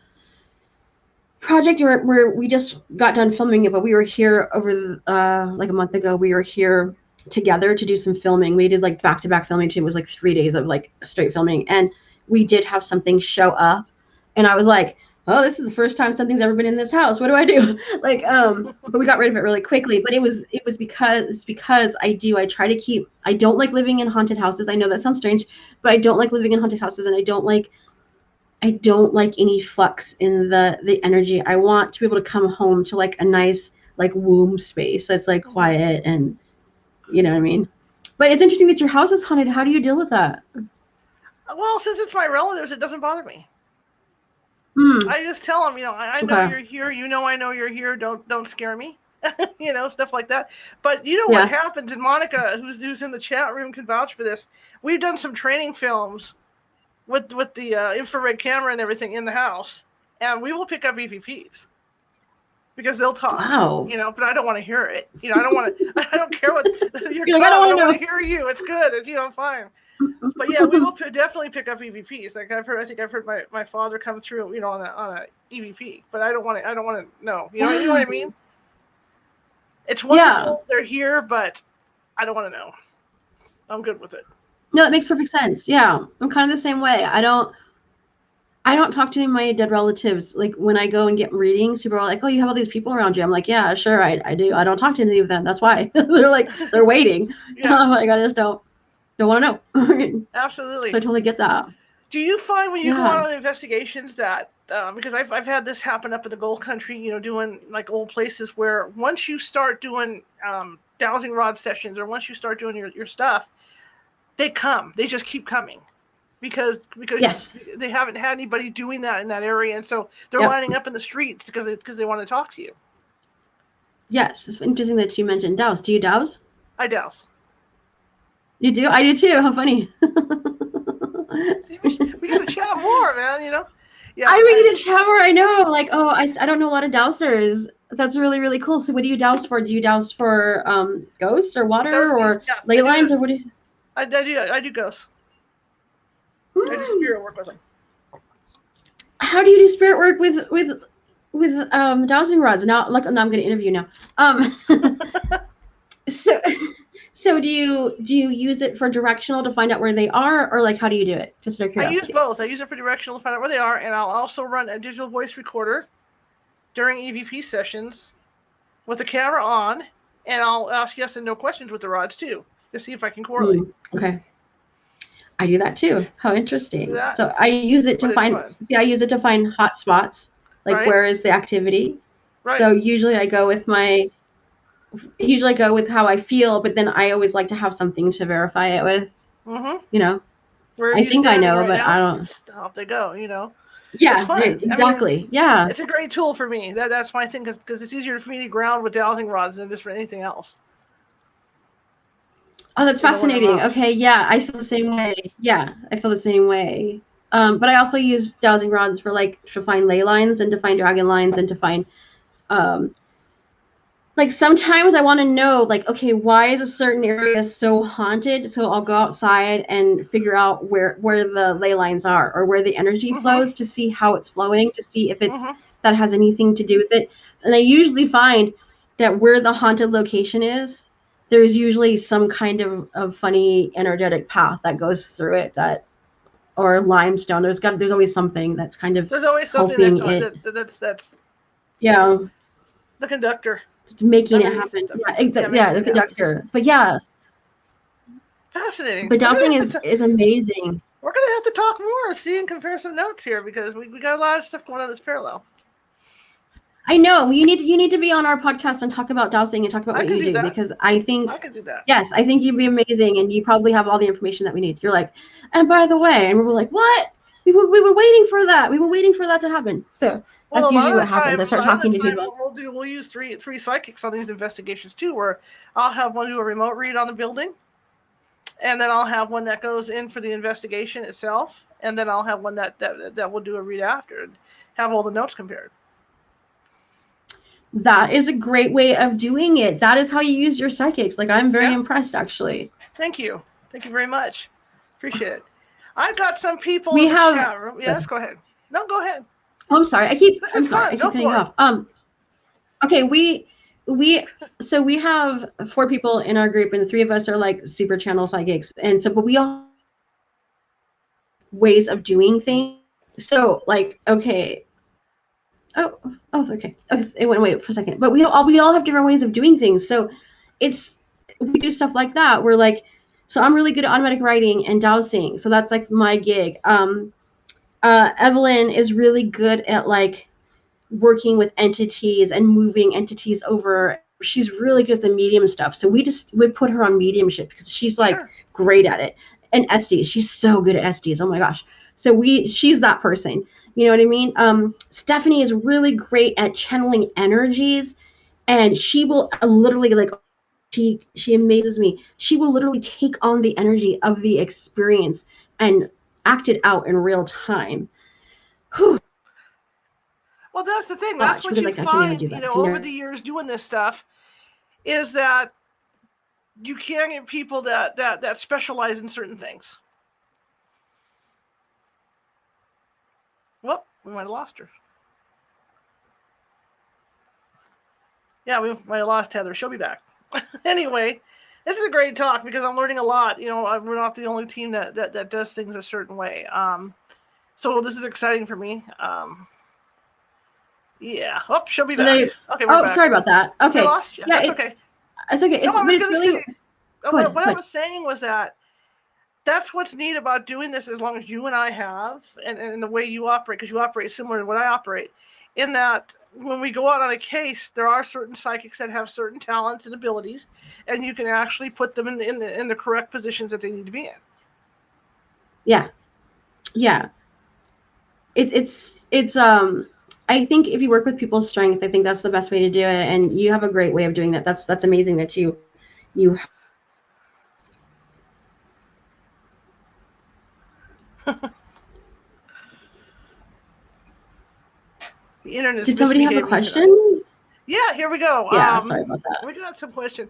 project where we just got done filming it, but we were here over like a month ago. We were here together to do some filming. We did like back-to-back filming too. It was like 3 days of like straight filming, and we did have something show up, and I was like, oh, this is the first time something's ever been in this house. What do I do? Like, but we got rid of it really quickly. But it was because I try to keep, I don't like living in haunted houses. I know that sounds strange, but I don't like living in haunted houses, and I don't like any flux in the energy. I want to be able to come home to like a nice like womb space that's like quiet, and you know what I mean? But it's interesting that your house is haunted. How do you deal with that? Well, since it's my relatives, it doesn't bother me. I just tell them, you know, I know you're here. You know, I know you're here. Don't scare me. You know, stuff like that. But you know what happens? And Monica, who's in the chat room, can vouch for this. We've done some training films with the infrared camera and everything in the house, and we will pick up EVPs because they'll talk. Wow. You know, but I don't want to hear it. You know, I don't want to. I don't care what you're. I don't want to hear you. It's good. It's, you know, fine. But yeah, we will definitely pick up EVPs. Like I think I've heard my father come through, you know, on a EVP. But I don't want to know. You know what I mean? It's wonderful they're here, but I don't want to know. I'm good with it. No, that makes perfect sense. Yeah, I'm kind of the same way. I don't talk to any of my dead relatives. Like when I go and get readings, people are like, "Oh, you have all these people around you." I'm like, "Yeah, sure, I do. I don't talk to any of them. That's why." they're waiting. Yeah. I'm like, I just don't want to know. Absolutely. So I totally get that. Do you find when you go on investigations that because I've had this happen up in the Gold Country, you know, doing like old places where once you start doing dowsing rod sessions, or once you start doing your stuff, they just keep coming because they haven't had anybody doing that in that area, and so they're lining up in the streets because they want to talk to you. Yes, it's interesting that you mentioned douse. Do you douse? I douse. You do? I do too. How funny. See, we gotta chat more, man. You know. Yeah. We need to chat more. I know. Like, oh, I don't know a lot of dousers. That's really, really cool. So, what do you douse for? Do you douse for ghosts or water or ley lines or what do you? I do ghosts. I do spirit work with them. How do you do spirit work with dowsing rods? Now, like, no, I'm going to interview now. So do you use it for directional to find out where they are, or like how do you do it? Just out of I curiosity. use both. I use it for directional to find out where they are, and I'll also run a digital voice recorder during EVP sessions with the camera on, and I'll ask yes and no questions with the rods too to see if I can correlate. Okay. I do that too. How interesting. See that? So I use it to find. See, I use it to find hot spots. Like Right. where is the activity? Right. So usually I go with how I feel, but then I always like to have something to verify it with. Mm-hmm. You know. Where are I you think I standing know, right but now? I don't. Off they go. You know. Yeah. It's fun. Exactly. I mean, yeah. It's a great tool for me. That's my thing because it's easier for me to ground with dowsing rods than it is for anything else. Oh, that's fascinating. Okay, yeah, I feel the same way. Yeah, I feel the same way. But I also use dowsing rods for like to find ley lines and to find dragon lines and to find like sometimes I want to know like, okay, why is a certain area so haunted? So I'll go outside and figure out where the ley lines are or where the energy flows to see how it's flowing, to see if it's that has anything to do with it. And I usually find that where the haunted location is, there's usually some kind of funny energetic path that goes through it or limestone. There's always something that's kind of there's always something that's yeah, the conductor. It's making it happen. Yeah, the conductor. But yeah. Fascinating. But dowsing is amazing. We're gonna have to talk more, see and compare some notes here because we got a lot of stuff going on that's parallel. I know you need to be on our podcast and talk about dowsing and talk about what you do because I think I can do that. Yes, I think you'd be amazing and you probably have all the information that we need. You're like, and by the way, and we're like, what? We were waiting for that. We were waiting for that to happen. So that's usually what happens. I start talking to people. We'll use three psychics on these investigations too, where I'll have one do a remote read on the building, and then I'll have one that goes in for the investigation itself, and then I'll have one that will do a read after and have all the notes compared. That is a great way of doing it. That is how you use your psychics. Like I'm very impressed, actually. Thank you very much. Appreciate it. I've got some people in the chat room. Yes, go ahead. No, go ahead. Oh, I'm sorry. I keep cutting you off. Okay, we have 4 people in our group, and 3 of us are like super channel psychics, and so but we all have ways of doing things. So like, okay. Oh, okay. It went away for a second. But we all have different ways of doing things. So we do stuff like that. We're like, so I'm really good at automatic writing and dowsing. So that's like my gig. Evelyn is really good at like working with entities and moving entities over. She's really good at the medium stuff. So we put her on mediumship because she's like great at it. And SDs, she's so good at SDs. Oh my gosh. So she's that person. You know what I mean? Stephanie is really great at channeling energies, and she will literally like she amazes me. She will literally take on the energy of the experience and act it out in real time. Whew. Well, that's the thing. That's what you find, over the years doing this stuff, is that you can get people that specialize in certain things. Well, we might have lost her. Yeah, we might have lost Heather. She'll be back. Anyway, this is a great talk because I'm learning a lot. We're not the only team that does things a certain way. So this is exciting for me. Yeah. Oh, she'll be back. Okay, we're back. Sorry about that. Okay. Lost you. Yeah, that's okay. It's okay. It's really. What I was saying was that's what's neat about doing this as long as you and I have, and the way you operate, because you operate similar to what I operate, in that when we go out on a case, there are certain psychics that have certain talents and abilities, and you can actually put them in the correct positions that they need to be in. Yeah. Yeah. It's I think if you work with people's strength, I think that's the best way to do it, and you have a great way of doing that. That's amazing that you The internet. Did somebody have a question? Yeah, here we go. Yeah, sorry about that. We got some question.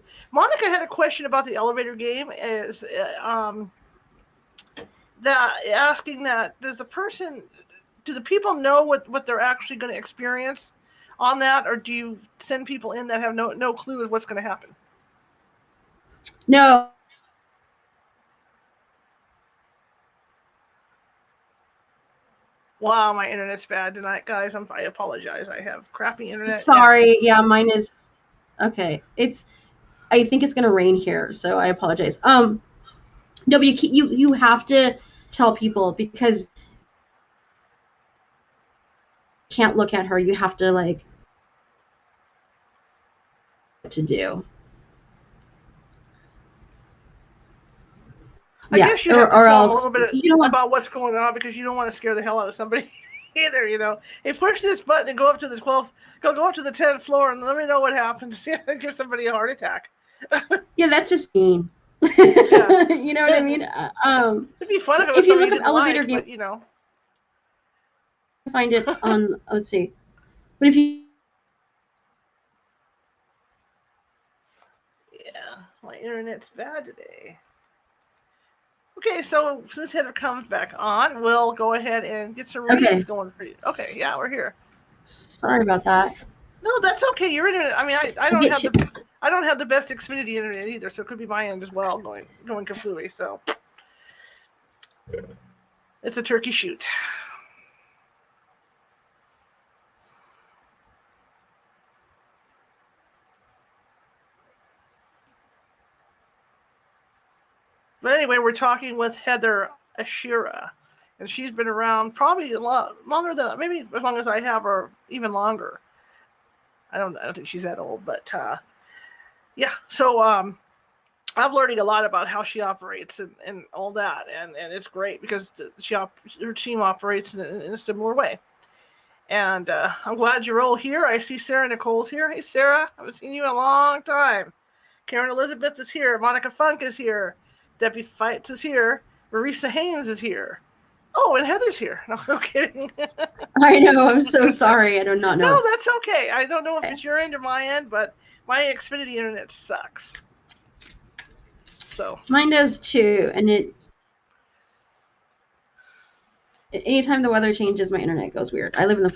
that asking that, do the people know what they're actually going to experience on that, or do you send people in that have no clue of what's going to happen? No. Wow, my internet's bad tonight, guys. I apologize. I have crappy internet. Sorry. Yeah, mine is okay. I think it's gonna rain here, so I apologize. No, but you have to tell people, because you can't look at her. You have to like what to do. I guess you have to tell them a little bit about what's going on, because you don't want to scare the hell out of somebody either. You know, hey, push this button and go up to the 12th, go up to the 10th floor, and let me know what happens. Give somebody a heart attack. Yeah, that's just mean. Yeah. You know what I mean? It'd be fun if it was you look up elevator game, but, you know, find it on. Let's see. But if you, yeah, my internet's bad today. Okay, so since Heather comes back on, we'll go ahead and get some readings going for you. Okay, yeah, we're here. Sorry about that. No, that's okay. Your internet. I mean, I don't have the best Xfinity internet either, so it could be my end as well, going kafooey. So it's a turkey shoot. But anyway, we're talking with Heather Ashira, and she's been around probably a lot longer than, maybe as long as I have, or even longer. I don't think she's that old, but yeah. So I'm learning a lot about how she operates and all that, and it's great because her team operates in a similar way. And I'm glad you're all here. I see Sarah Nicole's here. Hey, Sarah, I haven't seen you in a long time. Karen Elizabeth is here. Monica Funk is here. Debbie Fights is here. Marisa Haynes is here. Oh, and Heather's here. No, I'm kidding. I know. I'm so sorry. I do not know. No, that's okay. I don't know if it's your end or my end, but my Xfinity internet sucks. So mine does too, and anytime the weather changes, my internet goes weird. I live in the.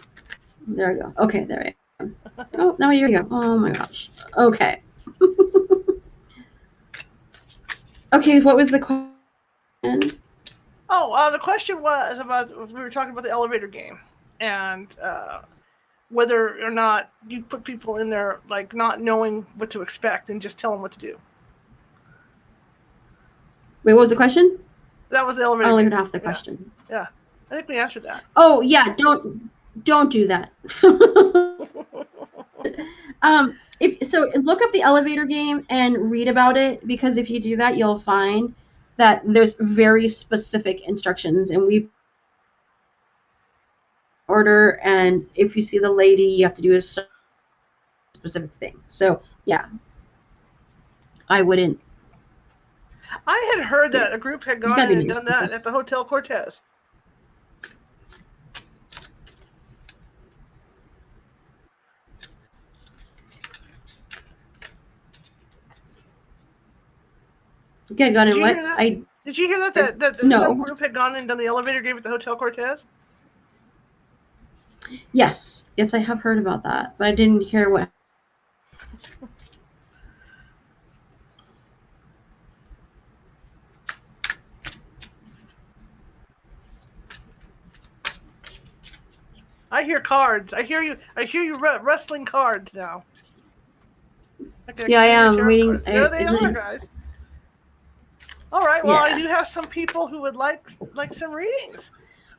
There I go. Okay, there I am. Oh, now here we go. Oh my gosh. Okay. Okay, what was the question? Oh, the question was about, we were talking about the elevator game, and whether or not you put people in there like not knowing what to expect and just tell them what to do. Wait, what was the question? That was the elevator game. I'll leave it off the question. Yeah, I think we answered that. Oh yeah, don't do that. Look up the elevator game and read about it, because if you do that, you'll find that there's very specific instructions, and we order, and if you see the lady, you have to do a specific thing. So yeah, I wouldn't. I had heard that a group had gone in and done that at the Hotel Cortez. Okay, got it. What? Did you hear that some group had gone and done the elevator game at the Hotel Cortez? Yes, I have heard about that, but I didn't hear what. I hear cards. I hear you wrestling cards now. Yeah, I am reading. There they are, guys. All right. Well, yeah. I do have some people who would like some readings,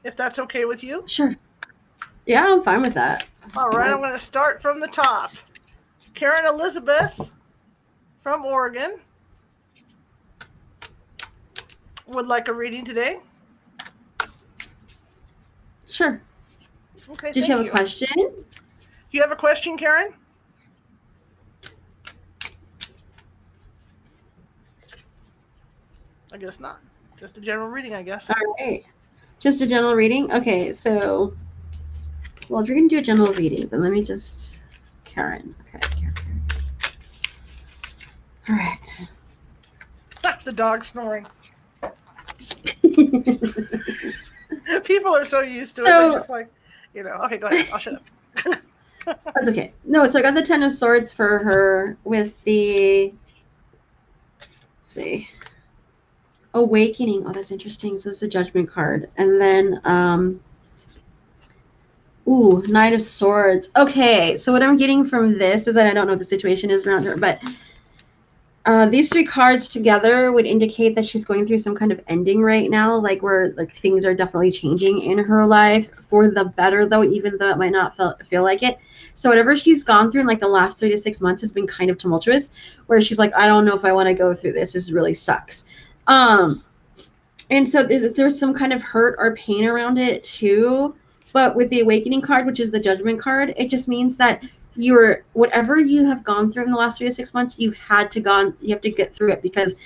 if that's okay with you. Sure. Yeah, I'm fine with that. All right. I'm going to start from the top. Karen Elizabeth from Oregon would like a reading today. Sure. Okay. Did you have a question? Do you have a question, Karen? I guess not. Just a general reading, I guess. All right. Just a general reading? Okay, so, well, if you're going to do a general reading, then let me just, Karen. Okay, Karen. All right. The dog snoring. People are so used to it. So- They're just like, okay, go ahead. I'll shut up. That's okay. No, so I got the Ten of Swords for her with the, let's see, Awakening. Oh, that's interesting. So it's the Judgment card. And then, Knight of Swords. Okay, so what I'm getting from this is that I don't know what the situation is around her, but these three cards together would indicate that she's going through some kind of ending right now, like where like things are definitely changing in her life for the better, though, even though it might not feel like it. So whatever she's gone through in like the last 3 to 6 months has been kind of tumultuous, where she's like, I don't know if I want to go through this. This really sucks. And so there's some kind of hurt or pain around it too. But with the Awakening card, which is the Judgment card, it just means that whatever you have gone through in the last 3 to 6 months, you have to get through it, because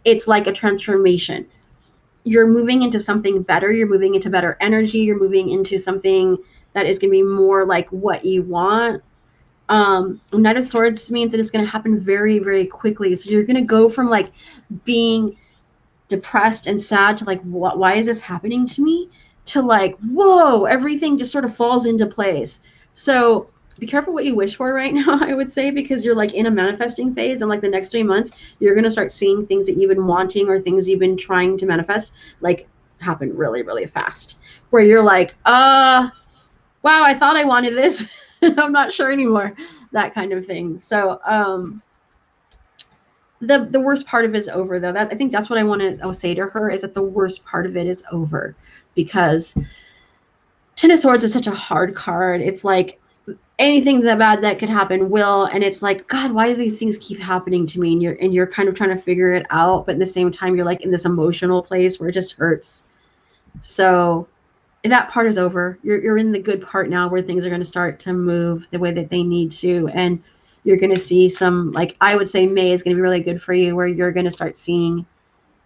it's like a transformation. You're moving into something better. You're moving into better energy. You're moving into something that is going to be more like what you want. Knight of Swords means that it's going to happen very, very quickly. So you're going to go from like being depressed and sad to like, why is this happening to me? To like, whoa, everything just sort of falls into place. So be careful what you wish for right now, I would say, because you're like in a manifesting phase, and like the next 3 months, you're going to start seeing things that you've been wanting or things you've been trying to manifest like happen really, really fast, where you're like, wow, I thought I wanted this. I'm not sure anymore, that kind of thing. So the worst part of it is over, though. I think that's what I want to say to her, is that the worst part of it is over, because Ten of Swords is such a hard card. It's like anything that bad that could happen will, and it's like, God, why do these things keep happening to me? And you're kind of trying to figure it out, but at the same time, you're like in this emotional place where it just hurts. So that part is over. You're in the good part now, where things are going to start to move the way that they need to, and you're going to see some, like, I would say May is going to be really good for you, where you're going to start seeing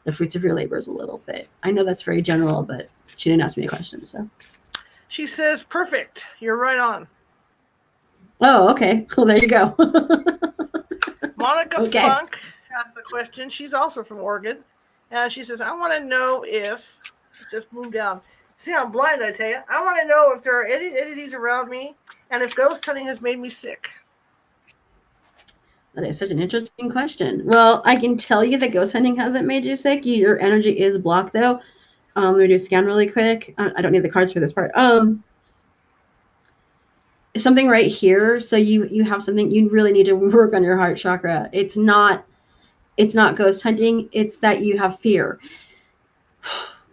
the fruits of your labors a little bit. I know that's very general, but she didn't ask me a question, so. She says, perfect. You're right on. Oh, okay. Well, there you go. Monica Okay. Funk asked a question. She's also from Oregon. And she says, I want to know if, just move down. See, I'm blind, I tell you. I want to know if there are any entities around me, and if ghost hunting has made me sick. That is such an interesting question. Well, I can tell you that ghost hunting hasn't made you sick. Your energy is blocked, though. Let me do a scan really quick. I don't need the cards for this part. Something right here. So you have something, you really need to work on your heart chakra. It's not ghost hunting. It's that you have fear.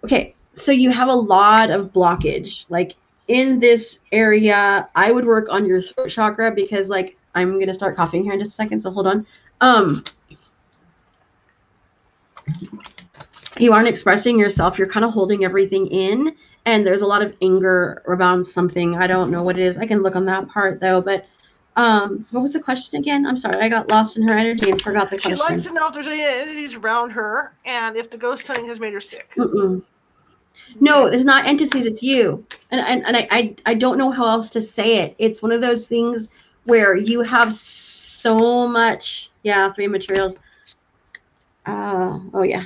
Okay. So you have a lot of blockage. Like in this area, I would work on your throat chakra, because like, I'm going to start coughing here in just a second. So hold on. You aren't expressing yourself. You're kind of holding everything in, and there's a lot of anger around something. I don't know what it is. I can look on that part though, but what was the question again? I'm sorry. I got lost in her energy and forgot the question. She'd like to know if there's any entities around her, and if the ghost hunting has made her sick. Mm-mm. No, it's not entities. It's you. And I don't know how else to say it. It's one of those things where you have so much, 3 materials. Oh yeah,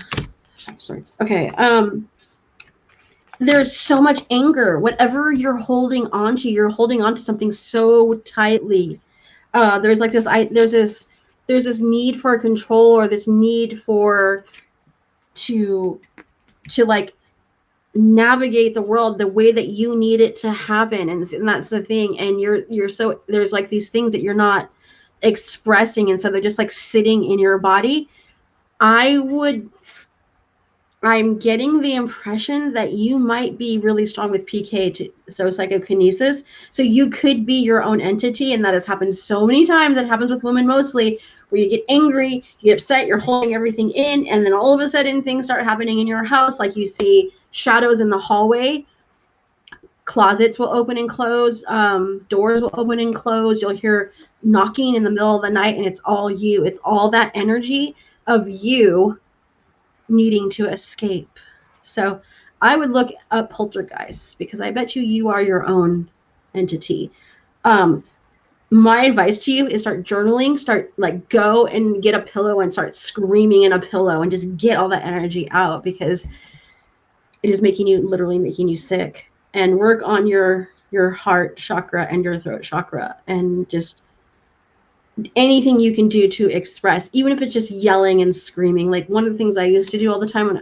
sorts. Okay. There's so much anger. Whatever you're holding on to something so tightly. There's like this. There's this need for control, or this need to like navigate the world the way that you need it to happen, and that's the thing. And you're so, there's like these things that you're not expressing, and so they're just like sitting in your body. I'm getting the impression that you might be really strong with PK, so psychokinesis. So you could be your own entity, and that has happened so many times. It happens with women mostly, where you get angry, you get upset, you're holding everything in, and then all of a sudden things start happening in your house. Like you see shadows in the hallway, closets will open and close, doors will open and close. You'll hear knocking in the middle of the night, and it's all you. It's all that energy of you needing to escape. So I would look up poltergeists, because I bet you are your own entity. My advice to you is start journaling, go and get a pillow and start screaming in a pillow and just get all that energy out, because it is literally making you sick. And work on your heart chakra and your throat chakra, and just anything you can do to express, even if it's just yelling and screaming. Like one of the things I used to do all the time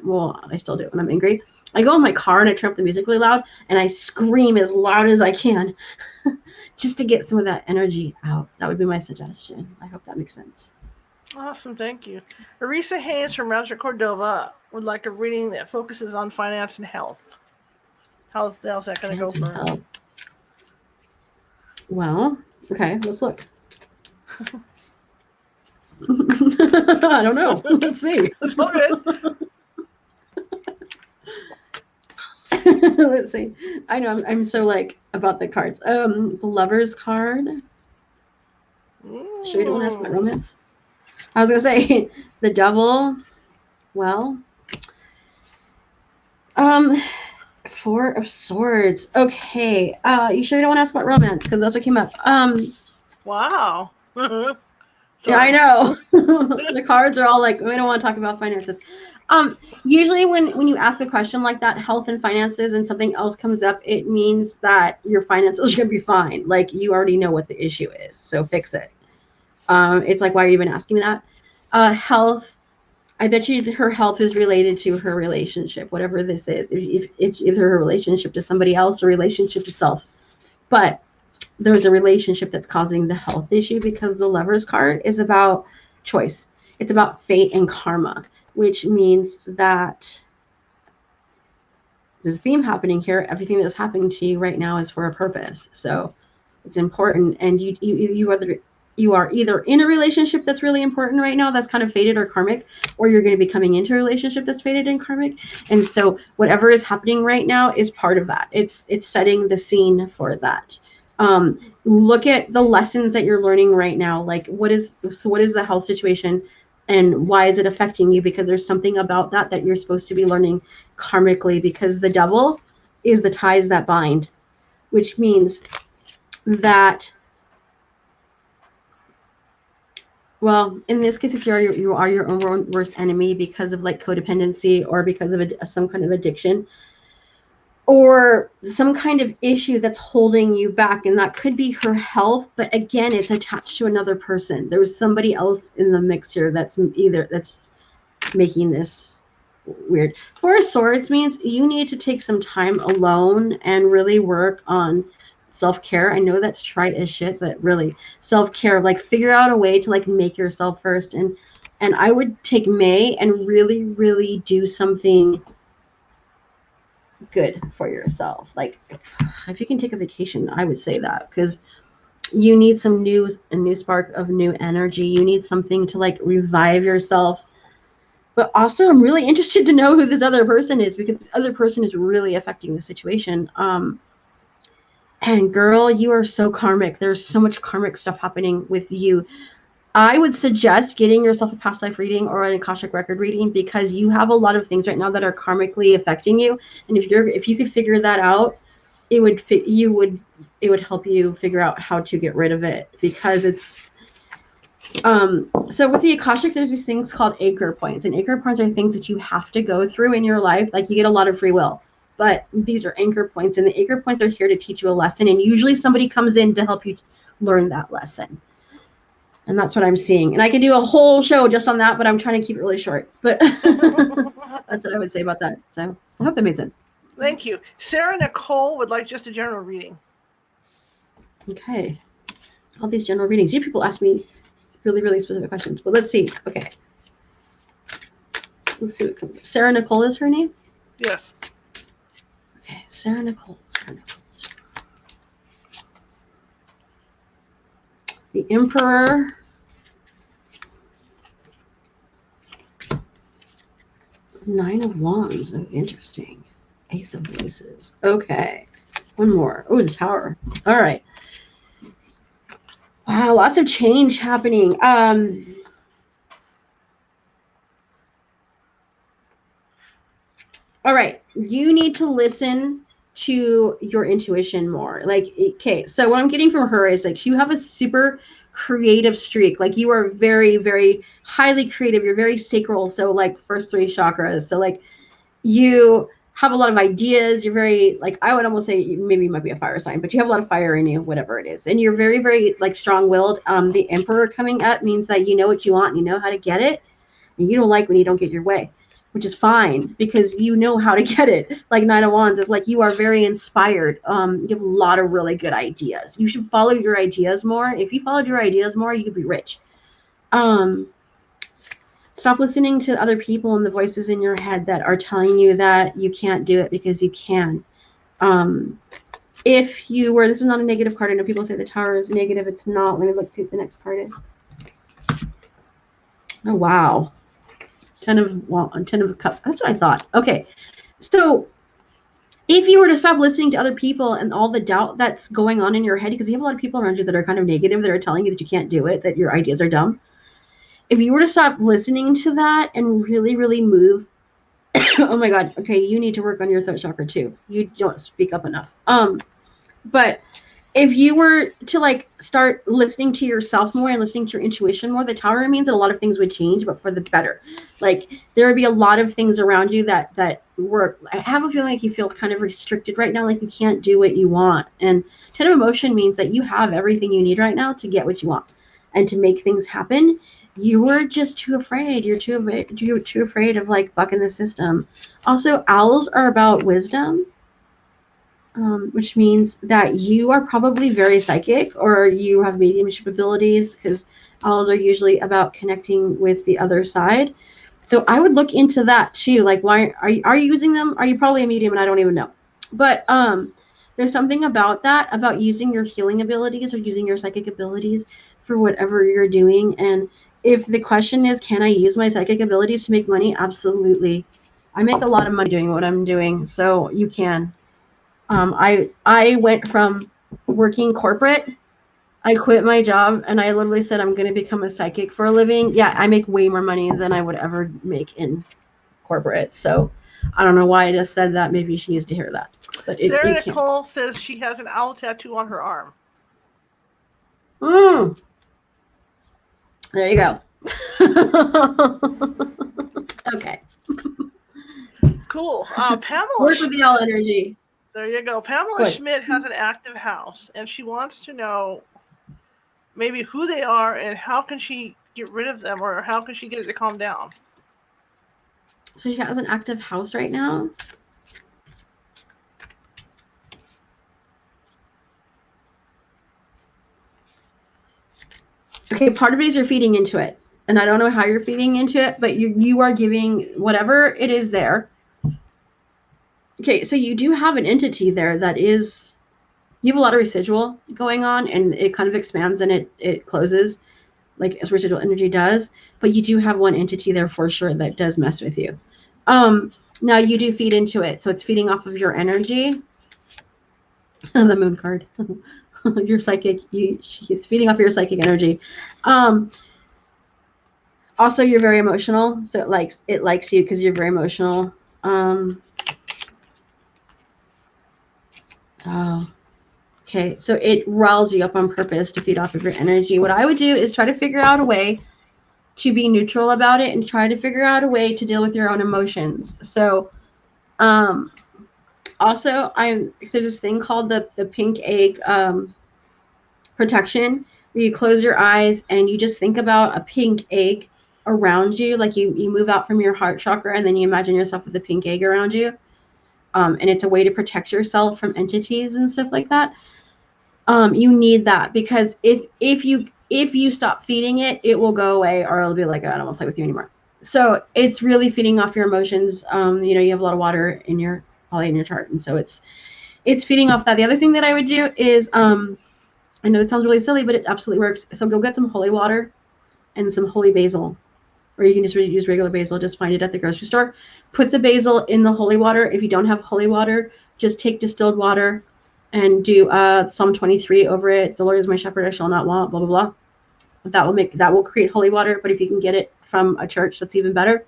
I still do when I'm angry, I go in my car and I turn up the music really loud and I scream as loud as I can just to get some of that energy out. That would be my suggestion. I hope that makes sense. Awesome, thank you. Arisa Haynes from Rancho Cordova would like a reading that focuses on finance and health. How's that going to go for her? Well, okay, let's look. I don't know. Let's see. That's all good. Let's see. I know I'm so like about the cards. The Lover's card. Sure you don't want to ask about romance? I was gonna say the Devil. Well, Four of Swords. Okay. You sure you don't want to ask about romance? Because that's what came up. Wow. Yeah, I know. The cards are all like, we don't want to talk about finances. Usually when you ask a question like that, health and finances, and something else comes up, it means that your finances are going to be fine. Like you already know what the issue is, so fix it. It's like, why are you even asking me that? Health, I bet you her health is related to her relationship, whatever this is. If it's either her relationship to somebody else or relationship to self. But there's a relationship that's causing the health issue, because the Lover's card is about choice. It's about fate and karma, which means that there's a theme happening here. Everything that's happening to you right now is for a purpose. So it's important. And you are either in a relationship that's really important right now, that's kind of fated or karmic, or you're going to be coming into a relationship that's fated and karmic. And so whatever is happening right now is part of that. It's setting the scene for that. Look at the lessons that you're learning right now. Like what is the health situation and why is it affecting you? Because there's something about that you're supposed to be learning karmically, because the Devil is the ties that bind, which means that, well, in this case, it's you are your own worst enemy because of like codependency, or because of some kind of addiction, or some kind of issue that's holding you back. And that could be her health, but again, it's attached to another person. There's somebody else in the mix here that's making this weird. Four of Swords means you need to take some time alone and really work on self-care. I know that's trite as shit, but really self-care, like figure out a way to like make yourself first. And I would take May and really, really do something good for yourself. Like if you can take a vacation, I would say that, because you need a new spark of new energy. You need something to like revive yourself. But also I'm really interested to know who this other person is, because this other person is really affecting the situation. And girl, you are so karmic. There's so much karmic stuff happening with you. I would suggest getting yourself a past life reading or an Akashic record reading, because you have a lot of things right now that are karmically affecting you. And if you could figure that out, it would help you figure out how to get rid of it, because it's so with the Akashic, there's these things called anchor points, and anchor points are things that you have to go through in your life. Like you get a lot of free will, but these are anchor points, and the anchor points are here to teach you a lesson, and usually somebody comes in to help you learn that lesson. And that's what I'm seeing. And I could do a whole show just on that, but I'm trying to keep it really short. But that's what I would say about that. So I hope that made sense. Thank you. Sarah Nicole would like just a general reading. Okay. All these general readings. You people ask me really, really specific questions. But let's see. Okay. Let's see what comes up. Sarah Nicole is her name? Yes. Okay. Sarah Nicole. The Emperor. Nine of Wands. Oh, interesting. Ace of Voices. Okay. One more. Oh, the Tower. All right. Wow, lots of change happening. All right. You need to listen to your intuition more. Like, okay, so what I'm getting from her is like you have a super creative streak. Like you are very, very highly creative. You're very sacral. So like first three chakras. So like you have a lot of ideas. You're very, like, I would almost say maybe you might be a fire sign, but you have a lot of fire in you, whatever it is. And you're very, very like strong-willed. The Emperor coming up means that you know what you want and you know how to get it. And you don't like when you don't get your way, which is fine because you know how to get it. Like Nine of Wands is like, you are very inspired. You have a lot of really good ideas. You should follow your ideas more. If you followed your ideas more, you could be rich. Stop listening to other people and the voices in your head that are telling you that you can't do it because you can. If you were, this is not a negative card. I know people say the Tower is negative. It's not. Let me look, see what the next card is. Oh, wow. 10 of Cups. That's what I thought. Okay. So if you were to stop listening to other people and all the doubt that's going on in your head, because you have a lot of people around you that are kind of negative, that are telling you that you can't do it, that your ideas are dumb. If you were to stop listening to that and really, really move, oh my God, okay, you need to work on your throat chakra too. You don't speak up enough. But if you were to like start listening to yourself more and listening to your intuition more, the Tower means that a lot of things would change, but for the better. Like there would be a lot of things around you that were, I have a feeling like you feel kind of restricted right now, like you can't do what you want. And 10 of Emotion means that you have everything you need right now to get what you want and to make things happen. You were just too afraid. You're too afraid of like bucking the system. Also, owls are about wisdom, which means that you are probably very psychic or you have mediumship abilities, because owls are usually about connecting with the other side. So I would look into that too. Like, why are you using them? Are you probably a medium and I don't even know? But there's something about that, about using your healing abilities or using your psychic abilities for whatever you're doing. And if the question is, can I use my psychic abilities to make money? Absolutely. I make a lot of money doing what I'm doing, so you can. I went from working corporate. I quit my job and I literally said, I'm going to become a psychic for a living. Yeah, I make way more money than I would ever make in corporate. So I don't know why I just said that. Maybe she needs to hear that. But Sarah Nicole says she has an owl tattoo on her arm. There you go. Okay. Cool. Pamela. Work with the owl energy. There you go. Pamela Schmidt has an active house, and she wants to know maybe who they are and how can she get rid of them, or how can she get it to calm down. So she has an active house right now. Okay, part of it is you're feeding into it. And I don't know how you're feeding into it, but you are giving whatever it is there. Okay, so you do have an entity there that is, you have a lot of residual going on, and it kind of expands and it closes like as residual energy does. But you do have one entity there for sure that does mess with you. Now you do feed into it. So it's feeding off of your energy. The moon card. Your psychic, it's feeding off your psychic energy. Also, you're very emotional, so it likes you because you're very emotional. Okay, so it riles you up on purpose to feed off of your energy. What I would do is try to figure out a way to be neutral about it and try to figure out a way to deal with your own emotions. So, also, there's this thing called the pink egg protection, where you close your eyes and you just think about a pink egg around you, like you move out from your heart chakra and then you imagine yourself with a pink egg around you. And it's a way to protect yourself from entities and stuff like that. You need that, because if you stop feeding it, it will go away, or it'll be like, I don't want to play with you anymore. So it's really feeding off your emotions. You have a lot of water probably in your chart, and so it's feeding off that. The other thing that I would do is, I know it sounds really silly, but it absolutely works. So go get some holy water and some holy basil, or you can just use regular basil. Just find it at the grocery store. Put the basil in the holy water. If you don't have holy water, just take distilled water and do Psalm 23 over it. The Lord is my shepherd, I shall not want, blah, blah, blah. That will create holy water. But if you can get it from a church, that's even better.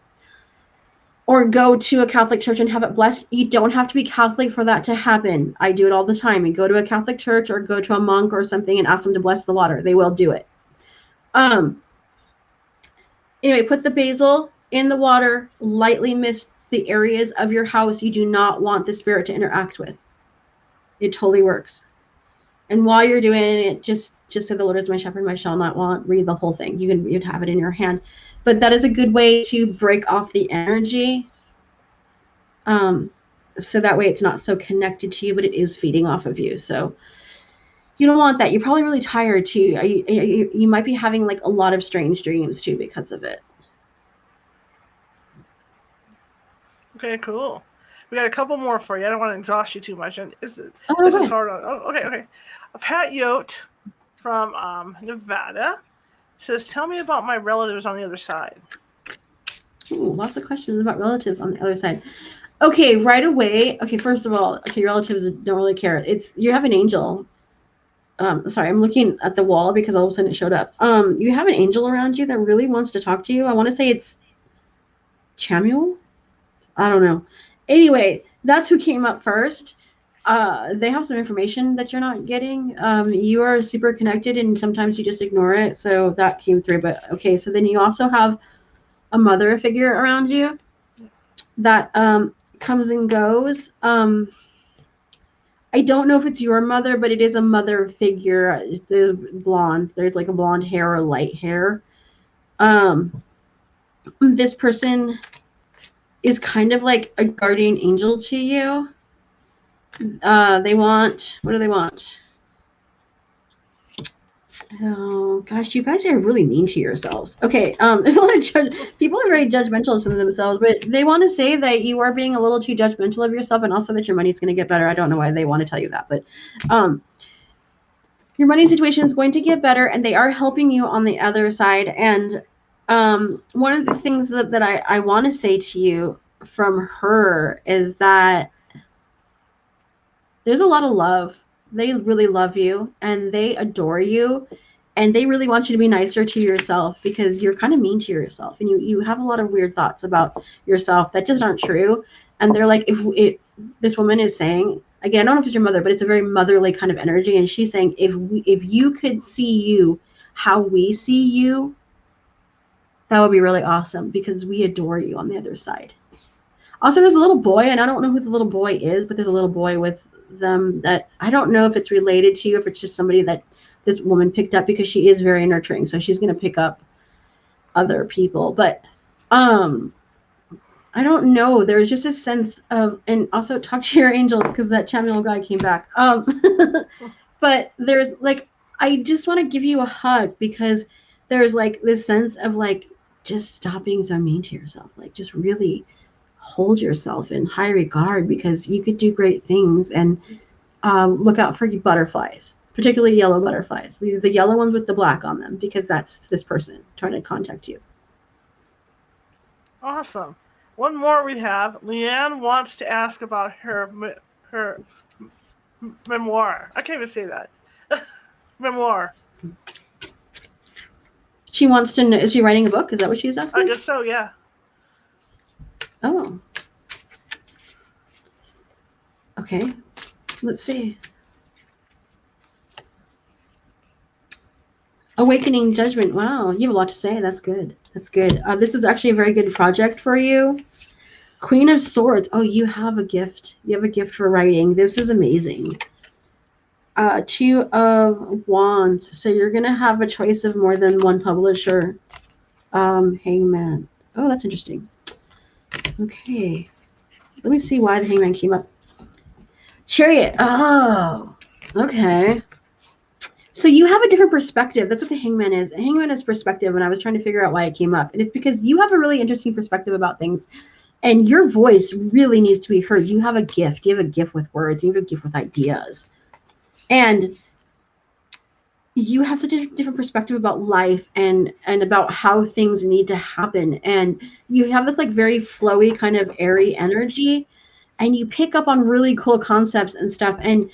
Or go to a Catholic church and have it blessed. You don't have to be Catholic for that to happen. I do it all the time. You go to a Catholic church or go to a monk or something and ask them to bless the water. They will do it. Anyway, put the basil in the water, lightly mist the areas of your house you do not want the spirit to interact with. It totally works. And while you're doing it, just say the Lord is my shepherd, I shall not want. Read the whole thing. You'd have it in your hand. But that is a good way to break off the energy. So that way it's not so connected to you, but it is feeding off of you. So you don't want that. You're probably really tired too. You might be having like a lot of strange dreams too because of it. Okay, cool. We got a couple more for you. I don't want to exhaust you too much. And this is hard. Okay. Pat Yote from Nevada says, tell me about my relatives on the other side. Ooh, lots of questions about relatives on the other side. Okay, right away. Okay, first of all, relatives don't really care. You have an angel. Sorry, I'm looking at the wall because all of a sudden it showed up. You have an angel around you that really wants to talk to you. I want to say it's Chamuel. I don't know. Anyway, that's who came up first. They have some information that you're not getting. You are super connected and sometimes you just ignore it. So that came through. But okay, so then you also have a mother figure around you that comes and goes. I don't know if it's your mother, but it is a mother figure. There's blonde. There's like a blonde hair or light hair. This person is kind of like a guardian angel to you. What do they want? Oh gosh, you guys are really mean to yourselves. Okay, there's a lot of people are very judgmental of themselves, but they want to say that you are being a little too judgmental of yourself, and also that your money's going to get better. I don't know why they want to tell you that, but your money situation is going to get better, and they are helping you on the other side. And one of the things that I want to say to you from her is that there's a lot of love. They really love you and they adore you, and they really want you to be nicer to yourself because you're kind of mean to yourself, and you have a lot of weird thoughts about yourself that just aren't true. And they're like, this woman is saying, again, I don't know if it's your mother, but it's a very motherly kind of energy. And she's saying, if you could see you how we see you, that would be really awesome because we adore you on the other side. Also, there's a little boy, and I don't know who the little boy is, but there's a little boy with them that I don't know if it's related to you, if it's just somebody that this woman picked up, because she is very nurturing, so she's going to pick up other people. But I don't know, there's just a sense of, and also talk to your angels because that Chamuel guy came back. But there's like, I just want to give you a hug because there's like this sense of like, just stop being so mean to yourself. Like, just really hold yourself in high regard because you could do great things. And look out for butterflies, particularly yellow butterflies, the yellow ones with the black on them, because that's this person trying to contact you. Awesome. One more we have. Leanne wants to ask about her memoir. I can't even say that. Memoir. She wants to know, is she writing a book? Is that what she's asking? I guess so, yeah. Oh. Okay. Let's see. Awakening Judgment. Wow, you have a lot to say. That's good. That's good. This is actually a very good project for you. Queen of Swords. Oh, you have a gift. You have a gift for writing. This is amazing. Two of Wands. So you're going to have a choice of more than one publisher. Hangman. Oh, that's interesting. Okay. Let me see why the Hangman came up. Chariot. Oh, okay. So you have a different perspective. That's what the Hangman is. A Hangman is perspective, and I was trying to figure out why it came up. And it's because you have a really interesting perspective about things, and your voice really needs to be heard. You have a gift. You have a gift with words. You have a gift with ideas. And you have such a different perspective about life and about how things need to happen. And you have this like very flowy kind of airy energy, and you pick up on really cool concepts and stuff. And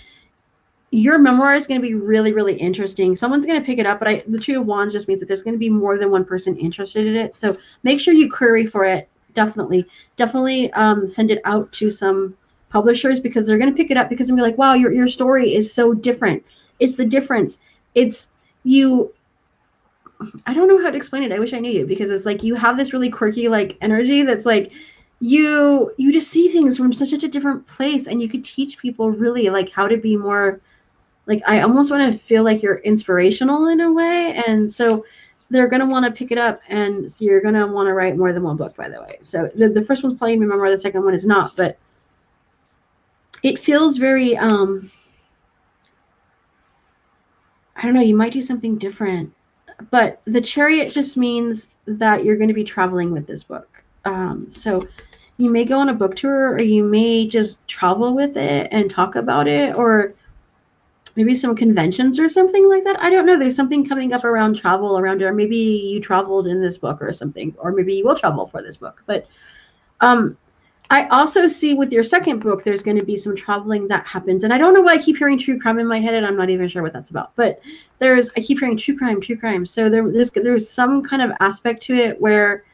your memoir is going to be really, really interesting. Someone's going to pick it up, but the Two of Wands just means that there's going to be more than one person interested in it. So make sure you query for it. Definitely send it out to some publishers, because they're going to pick it up because they're going to be like, wow, your story is so different. It's the difference. It's you. I don't know how to explain it. I wish I knew you, because it's like you have this really quirky like energy that's like, you just see things from such a different place, and you could teach people really like how to be more like, I almost want to feel like you're inspirational in a way. And so they're going to want to pick it up, and so you're going to want to write more than one book, by the way. So the first one's probably memoir, the second one is not, but it feels very I don't know, you might do something different. But the chariot just means that you're going to be traveling with this book. So you may go on a book tour, or you may just travel with it and talk about it, or maybe some conventions or something like that. I don't know. There's something coming up around travel around it, or maybe you traveled in this book or something, or maybe you will travel for this book. But I also see with your second book, there's going to be some traveling that happens. And I don't know why I keep hearing true crime in my head, and I'm not even sure what that's about. But I keep hearing true crime. So there's some kind of aspect to it where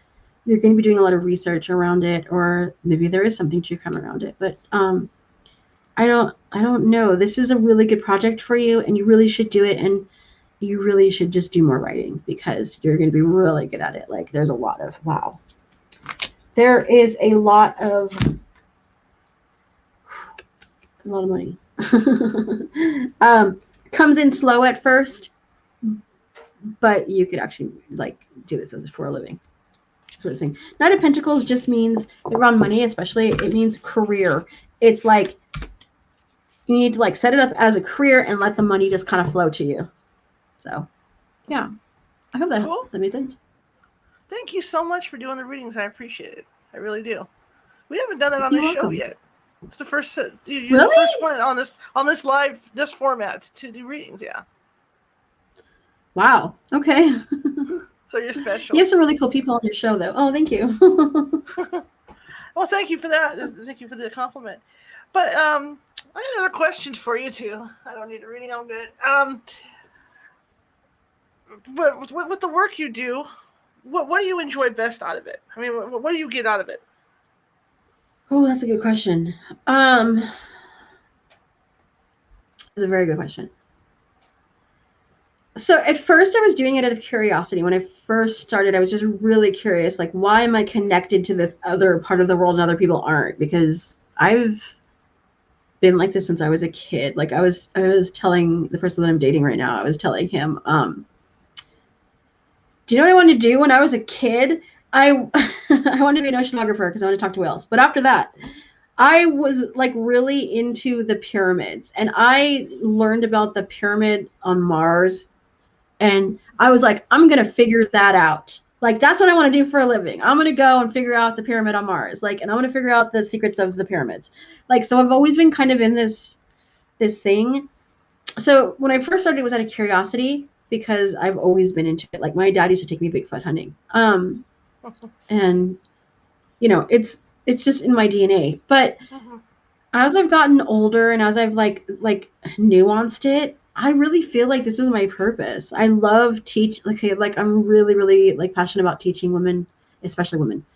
you're going to be doing a lot of research around it, or maybe there is something true crime around it. But I don't know. This is a really good project for you, and you really should do it. And you really should just do more writing, because you're going to be really good at it. Like, there's a lot of, wow. There is a lot of money. Comes in slow at first, but you could actually like do this as for a living. That's what it's saying. Knight of Pentacles just means around money, especially. It means career. It's like you need to like set it up as a career and let the money just kind of flow to you. So, yeah, I hope that made sense. Thank you so much for doing the readings. I appreciate it. I really do. We haven't done that on You're this welcome. show yet. It's the first. You're Really? the first one on this live format to do readings. Yeah. Wow. Okay. So you're special. You have some really cool people on your show, though. Oh, thank you. Well, thank you for that. Thank you for the compliment. But I have other questions for you too. I don't need a reading. I'm good. But with the work you do, what do you enjoy best out of it? I mean, what do you get out of it? Oh, that's a good question. That's a very good question. So at first I was doing it out of curiosity. When I first started, I was just really curious, like, why am I connected to this other part of the world and other people aren't? Because I've been like this since I was a kid. Like I was telling the person that I'm dating right now, I was telling him, do you know what I wanted to do when I was a kid? I wanted to be an oceanographer because I wanted to talk to whales. But after that, I was like really into the pyramids, and I learned about the pyramid on Mars, and I was like, I'm going to figure that out. Like, that's what I want to do for a living. I'm going to go and figure out the pyramid on Mars. Like, and I'm going to figure out the secrets of the pyramids. Like, so I've always been kind of in this thing. So when I first started, it was out of curiosity, because I've always been into it. Like, my dad used to take me Bigfoot hunting. And you know, it's just in my DNA. But as I've gotten older and as I've like nuanced it, I really feel like this is my purpose. I love like I'm really like passionate about teaching women, especially women,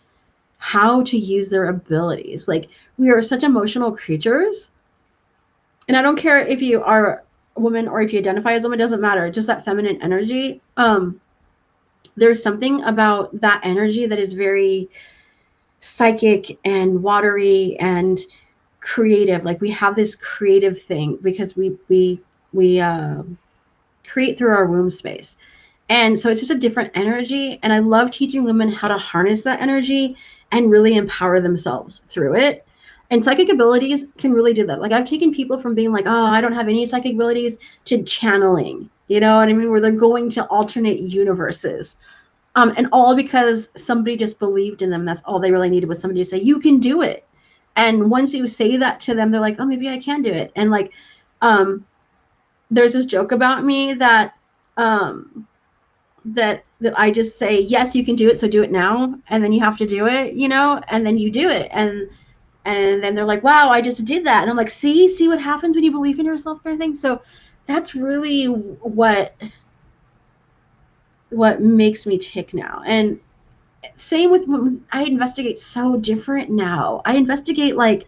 how to use their abilities. Like, we are such emotional creatures. And I don't care if you are a woman or if you identify as a woman, it doesn't matter. Just that feminine energy. There's something about that energy that is very psychic and watery and creative. Like, we have this creative thing because we create through our womb space. And so it's just a different energy. And I love teaching women how to harness that energy and really empower themselves through it. And psychic abilities can really do that. Like, I've taken people from being like, oh, I don't have any psychic abilities, to channeling, you know what I mean? Where they're going to alternate universes. And all because somebody just believed in them. That's all they really needed, was somebody to say, you can do it. And once you say that to them, they're like, oh, maybe I can do it. And like, there's this joke about me that that I just say, yes, you can do it, so do it now. And then you have to do it, you know, and then you do it. And then they're like, wow, I just did that. And I'm like, see what happens when you believe in yourself, kind of thing. So that's really what makes me tick now. And same with, I investigate so different now. I investigate like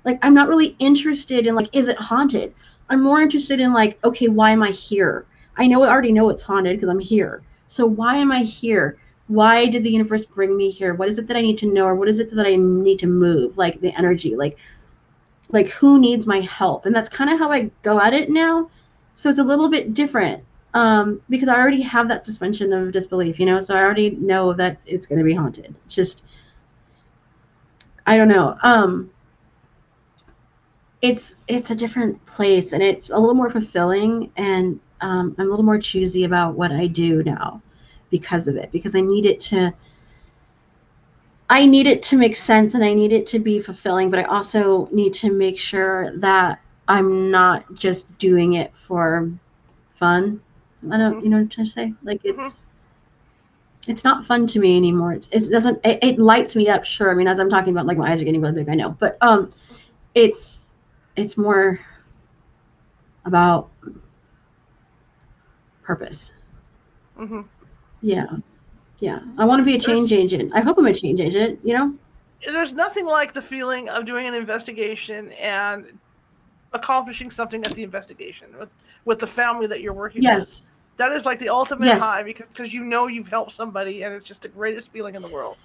I'm not really interested in like, is it haunted? I'm more interested in like, okay, why am I here? I already know it's haunted because I'm here. So why am I here? why did the universe bring me here? What is it that I need to know, or what is it that I need to move? Like the energy, like who needs my help? And that's kind of how I go at it now. So it's a little bit different because I already have that suspension of disbelief, you know. So I already know that it's going to be haunted. It's just, I don't know. It's a different place, and it's a little more fulfilling, and I'm a little more choosy about what I do now because of it, because I need it to make sense, and I need it to be fulfilling, but I also need to make sure that I'm not just doing it for fun. I don't, you know what I'm trying to say? Like it's not fun to me anymore. It lights me up. Sure. I mean, as I'm talking about, like my eyes are getting really big, I know, but it's more about purpose. Yeah. I want to be a change agent. I hope I'm a change agent, you know? There's nothing like the feeling of doing an investigation and accomplishing something at the investigation with the family that you're working with. That is like the ultimate high, because you know you've helped somebody, and it's just the greatest feeling in the world.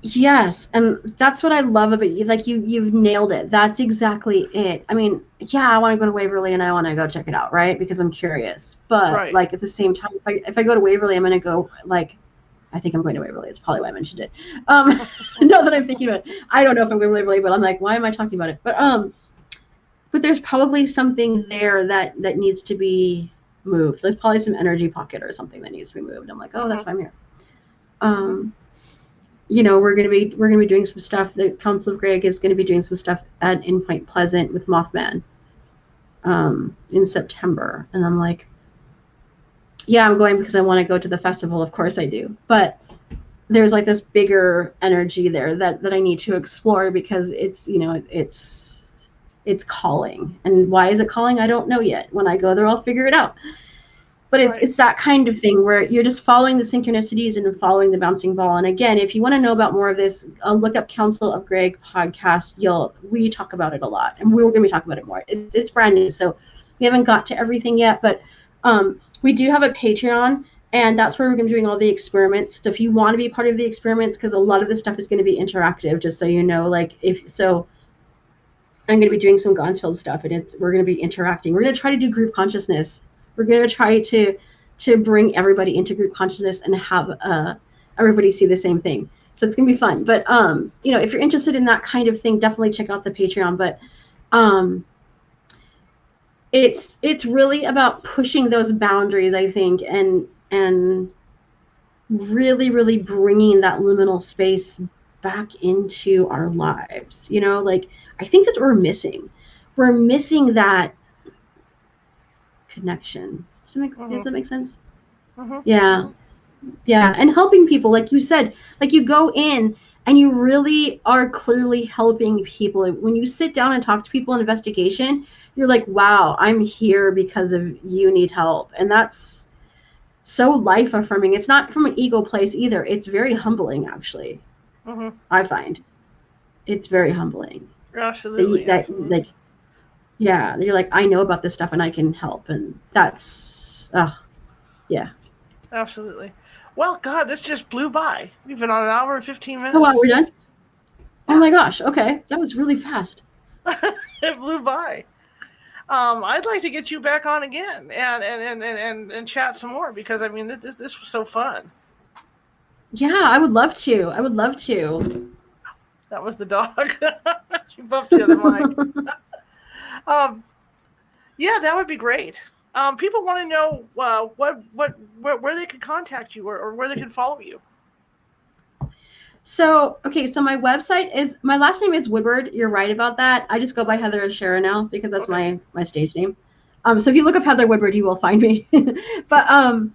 Yes, and that's what I love about you. Like you've nailed it. That's exactly it. I mean, yeah, I want to go to Waverly and I want to go check it out, right? Because I'm curious. But like at the same time, if I go to Waverly, I'm going to go like, I think I'm going to Waverly. It's probably why I mentioned it. Now that I'm thinking about it, I don't know if I'm going to Waverly, but I'm like, why am I talking about it? But there's probably something there that needs to be moved. There's probably some energy pocket or something that needs to be moved. I'm like, oh, that's why I'm here. You know, we're gonna be doing some stuff. The Council of Greg is gonna be doing some stuff in Point Pleasant with Mothman in September, and I'm like, yeah, I'm going because I want to go to the festival. Of course I do, but there's like this bigger energy there that I need to explore, because it's, you know, it's calling. And why is it calling? I don't know yet. When I go there, I'll figure it out. But it's that kind of thing where you're just following the synchronicities and following the bouncing ball. And again, if you want to know about more of this, look up Council of Greg podcast. We talk about it a lot, and we're going to be talking about it more. It's brand new, so we haven't got to everything yet. But we do have a Patreon, and that's where we're going to be doing all the experiments. So if you want to be part of the experiments, because a lot of this stuff is going to be interactive, just so you know. Like I'm going to be doing some Gonsfield stuff, and we're going to be interacting. We're going to try to do group consciousness. We're going to try to bring everybody into group consciousness and have everybody see the same thing. So it's going to be fun. But, you know, if you're interested in that kind of thing, definitely check out the Patreon. But it's really about pushing those boundaries, I think, and really, really bringing that liminal space back into our lives. You know, like, I think that's what we're missing. We're missing that connection. Does that make sense? Yeah. And helping people, like you said, like you go in and you really are clearly helping people. When you sit down and talk to people in investigation, you're like, wow, I'm here because of you need help. And that's so life affirming. It's not from an ego place either. It's very humbling, actually. I find it's very humbling. Absolutely. Like, yeah, you're like, I know about this stuff and I can help. And that's, yeah. Absolutely. Well, God, this just blew by. We've been on an hour and 15 minutes. Oh, wow, we're done? Oh my gosh. Okay. That was really fast. It blew by. I'd like to get you back on again and chat some more, because I mean, this was so fun. Yeah, I would love to. That was the dog. She bumped the other mic. Yeah, that would be great. People want to know where they can contact you or where they can follow you. So my website is, my last name is Woodward. You're right about that. I just go by Heather Ashera now because that's my stage name. So if you look up Heather Woodward, you will find me. But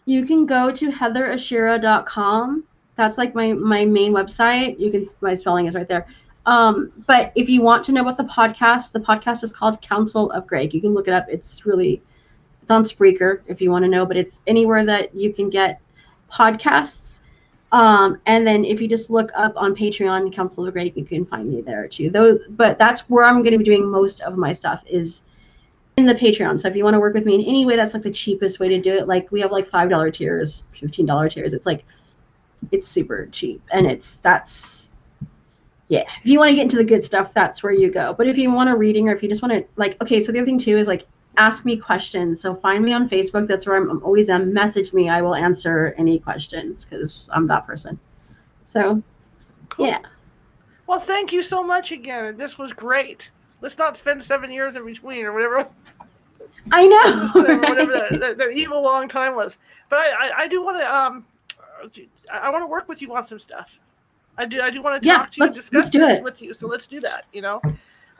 you can go to heatherashera.com. That's like my main website. My spelling is right there. But if you want to know about the podcast is called Council of Greg. You can look it up. It's on Spreaker if you want to know, but it's anywhere that you can get podcasts. And then if you just look up on Patreon, Council of Greg, you can find me there too. But that's where I'm going to be doing most of my stuff, is the Patreon. So if you want to work with me in any way, that's like the cheapest way to do it. Like we have like $5 tiers, $15 tiers. It's like, it's super cheap. And yeah, if you want to get into the good stuff, that's where you go. But if you want a reading, or if you just want to, like, okay, so the other thing too is like, ask me questions. So find me on Facebook. That's where I'm always at. Message me. I will answer any questions because I'm that person. So, Cool. yeah. Well, thank you so much again. This was great. Let's not spend 7 years in between or whatever. I know. Whatever the evil long time was. But I do want to I want to work with you on some stuff. I do want to talk to you and discuss this with you. So let's do that. You know.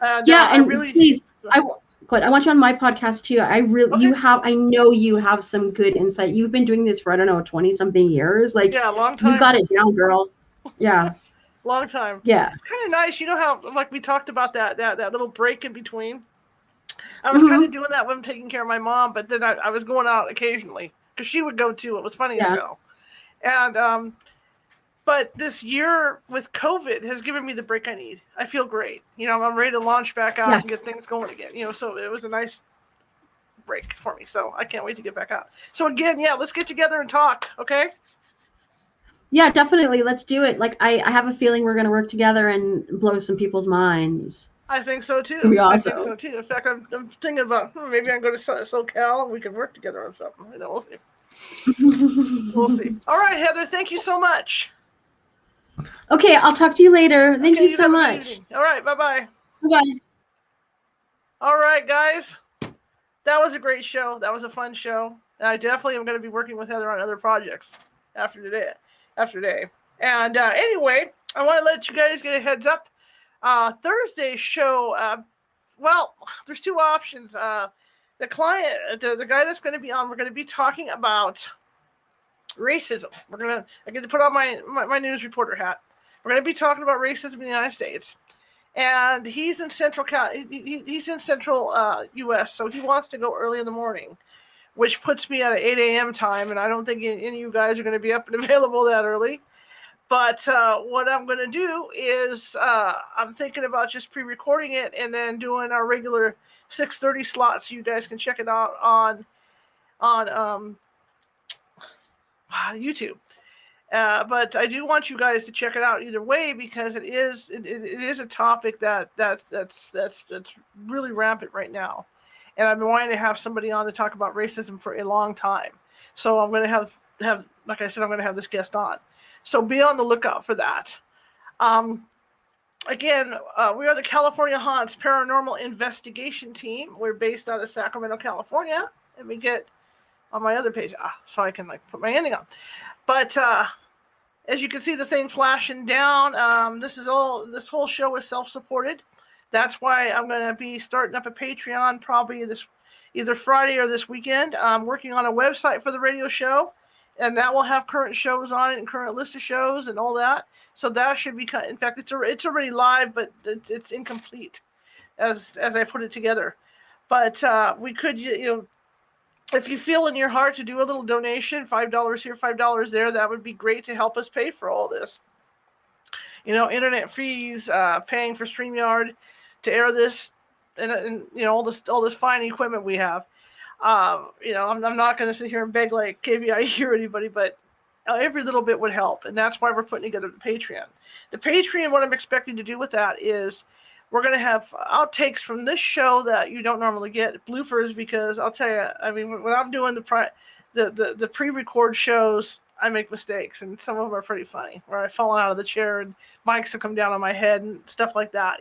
And, yeah, and really, please, I want you on my podcast too. I know you have some good insight. You've been doing this for, I don't know, 20 something years. Like, yeah, long time. You got it down, girl. Yeah. Long time. Yeah. It's kind of nice. You know how, like we talked about that little break in between? I was kind of doing that when I'm taking care of my mom, but then I was going out occasionally because she would go too. It was funny as hell. And, but this year with COVID has given me the break I need. I feel great. You know, I'm ready to launch back out and get things going again. You know, so it was a nice break for me. So I can't wait to get back out. So again, let's get together and talk. Okay. Yeah, definitely. Let's do it. Like, I have a feeling we're going to work together and blow some people's minds. I think so too. Awesome. I think so too. In fact, I'm thinking about maybe I can go to SoCal and we can work together on something. You know, we'll see. We'll see. All right, Heather. Thank you so much. Okay, I'll talk to you later. Thank you so much. All right, bye-bye. Bye-bye. All right, guys. That was a great show. That was a fun show. And I definitely am going to be working with Heather on other projects after today. And anyway, I want to let you guys get a heads up. Thursday's show, well, there's two options. The client, the guy that's going to be on, we're going to be talking about racism. I get to put on my news reporter hat. We're going to be talking about racism in the United States, and he's in central U.S., so he wants to go early in the morning, which puts me at an 8 a.m. time, and I don't think any of you guys are going to be up and available that early. But what I'm going to do is I'm thinking about just pre-recording it and then doing our regular 6:30 slot, so you guys can check it out on YouTube. But I do want you guys to check it out either way, because it is a topic that's really rampant right now, and I've been wanting to have somebody on to talk about racism for a long time. So I'm going to have like I said, I'm going to have this guest on. So be on the lookout for that. Again, we are the California Haunts Paranormal Investigation Team. We're based out of Sacramento, California. Let me get on my other page, so I can put my ending on. But as you can see, the thing flashing down. This whole show is self-supported. That's why I'm going to be starting up a Patreon probably either Friday or this weekend. I'm working on a website for the radio show, and that will have current shows on it and current list of shows and all that. So that should be, in fact, it's already live, but it's incomplete as I put it together. But we could, if you feel in your heart to do a little donation, $5 here, $5 there, that would be great to help us pay for all this. Internet fees, paying for StreamYard to air this, and all this fine equipment we have. I'm not going to sit here and beg like KVIE or anybody, but every little bit would help, and that's why we're putting together the Patreon. The Patreon, what I'm expecting to do with that is we're going to have outtakes from this show that you don't normally get, bloopers, because I'll tell you, when I'm doing the pre-record shows, I make mistakes, and some of them are pretty funny, where I've fallen out of the chair and mics have come down on my head and stuff like that,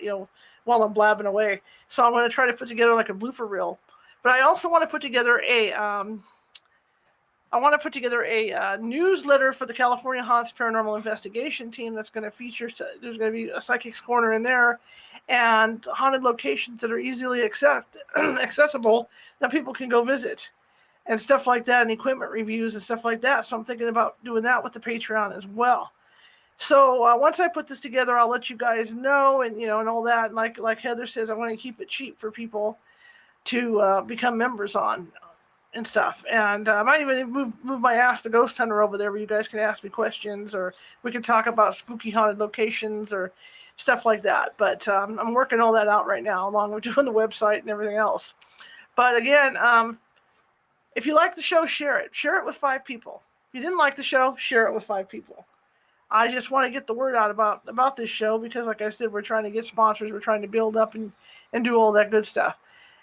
while I'm blabbing away. So I'm going to try to put together like a blooper reel. But I also want to put together a newsletter for the California Haunts Paranormal Investigation Team that's going to feature, there's going to be a Psychic's Corner in there, and haunted locations that are easily accessible that people can go visit, and stuff like that, and equipment reviews and stuff like that. So I'm thinking about doing that with the Patreon as well. So once I put this together, I'll let you guys know, and and all that. And like Heather says, I want to keep it cheap for people to become members on and stuff. And I might even move my Ask the Ghost Hunter over there, where you guys can ask me questions, or we can talk about spooky haunted locations or stuff like that. But I'm working all that out right now, along with doing the website and everything else. But again, if you like the show, share it. Share it with 5 people. If you didn't like the show, share it with 5 people. I just want to get the word out about this show because, like I said, we're trying to get sponsors. We're trying to build up and do all that good stuff.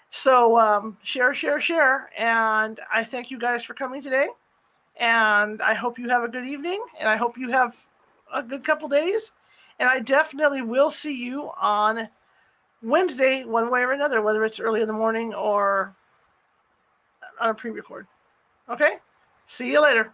So share. And I thank you guys for coming today. And I hope you have a good evening. And I hope you have a good couple days. And I definitely will see you on Wednesday, one way or another, whether it's early in the morning or on a pre-record. Okay? See you later.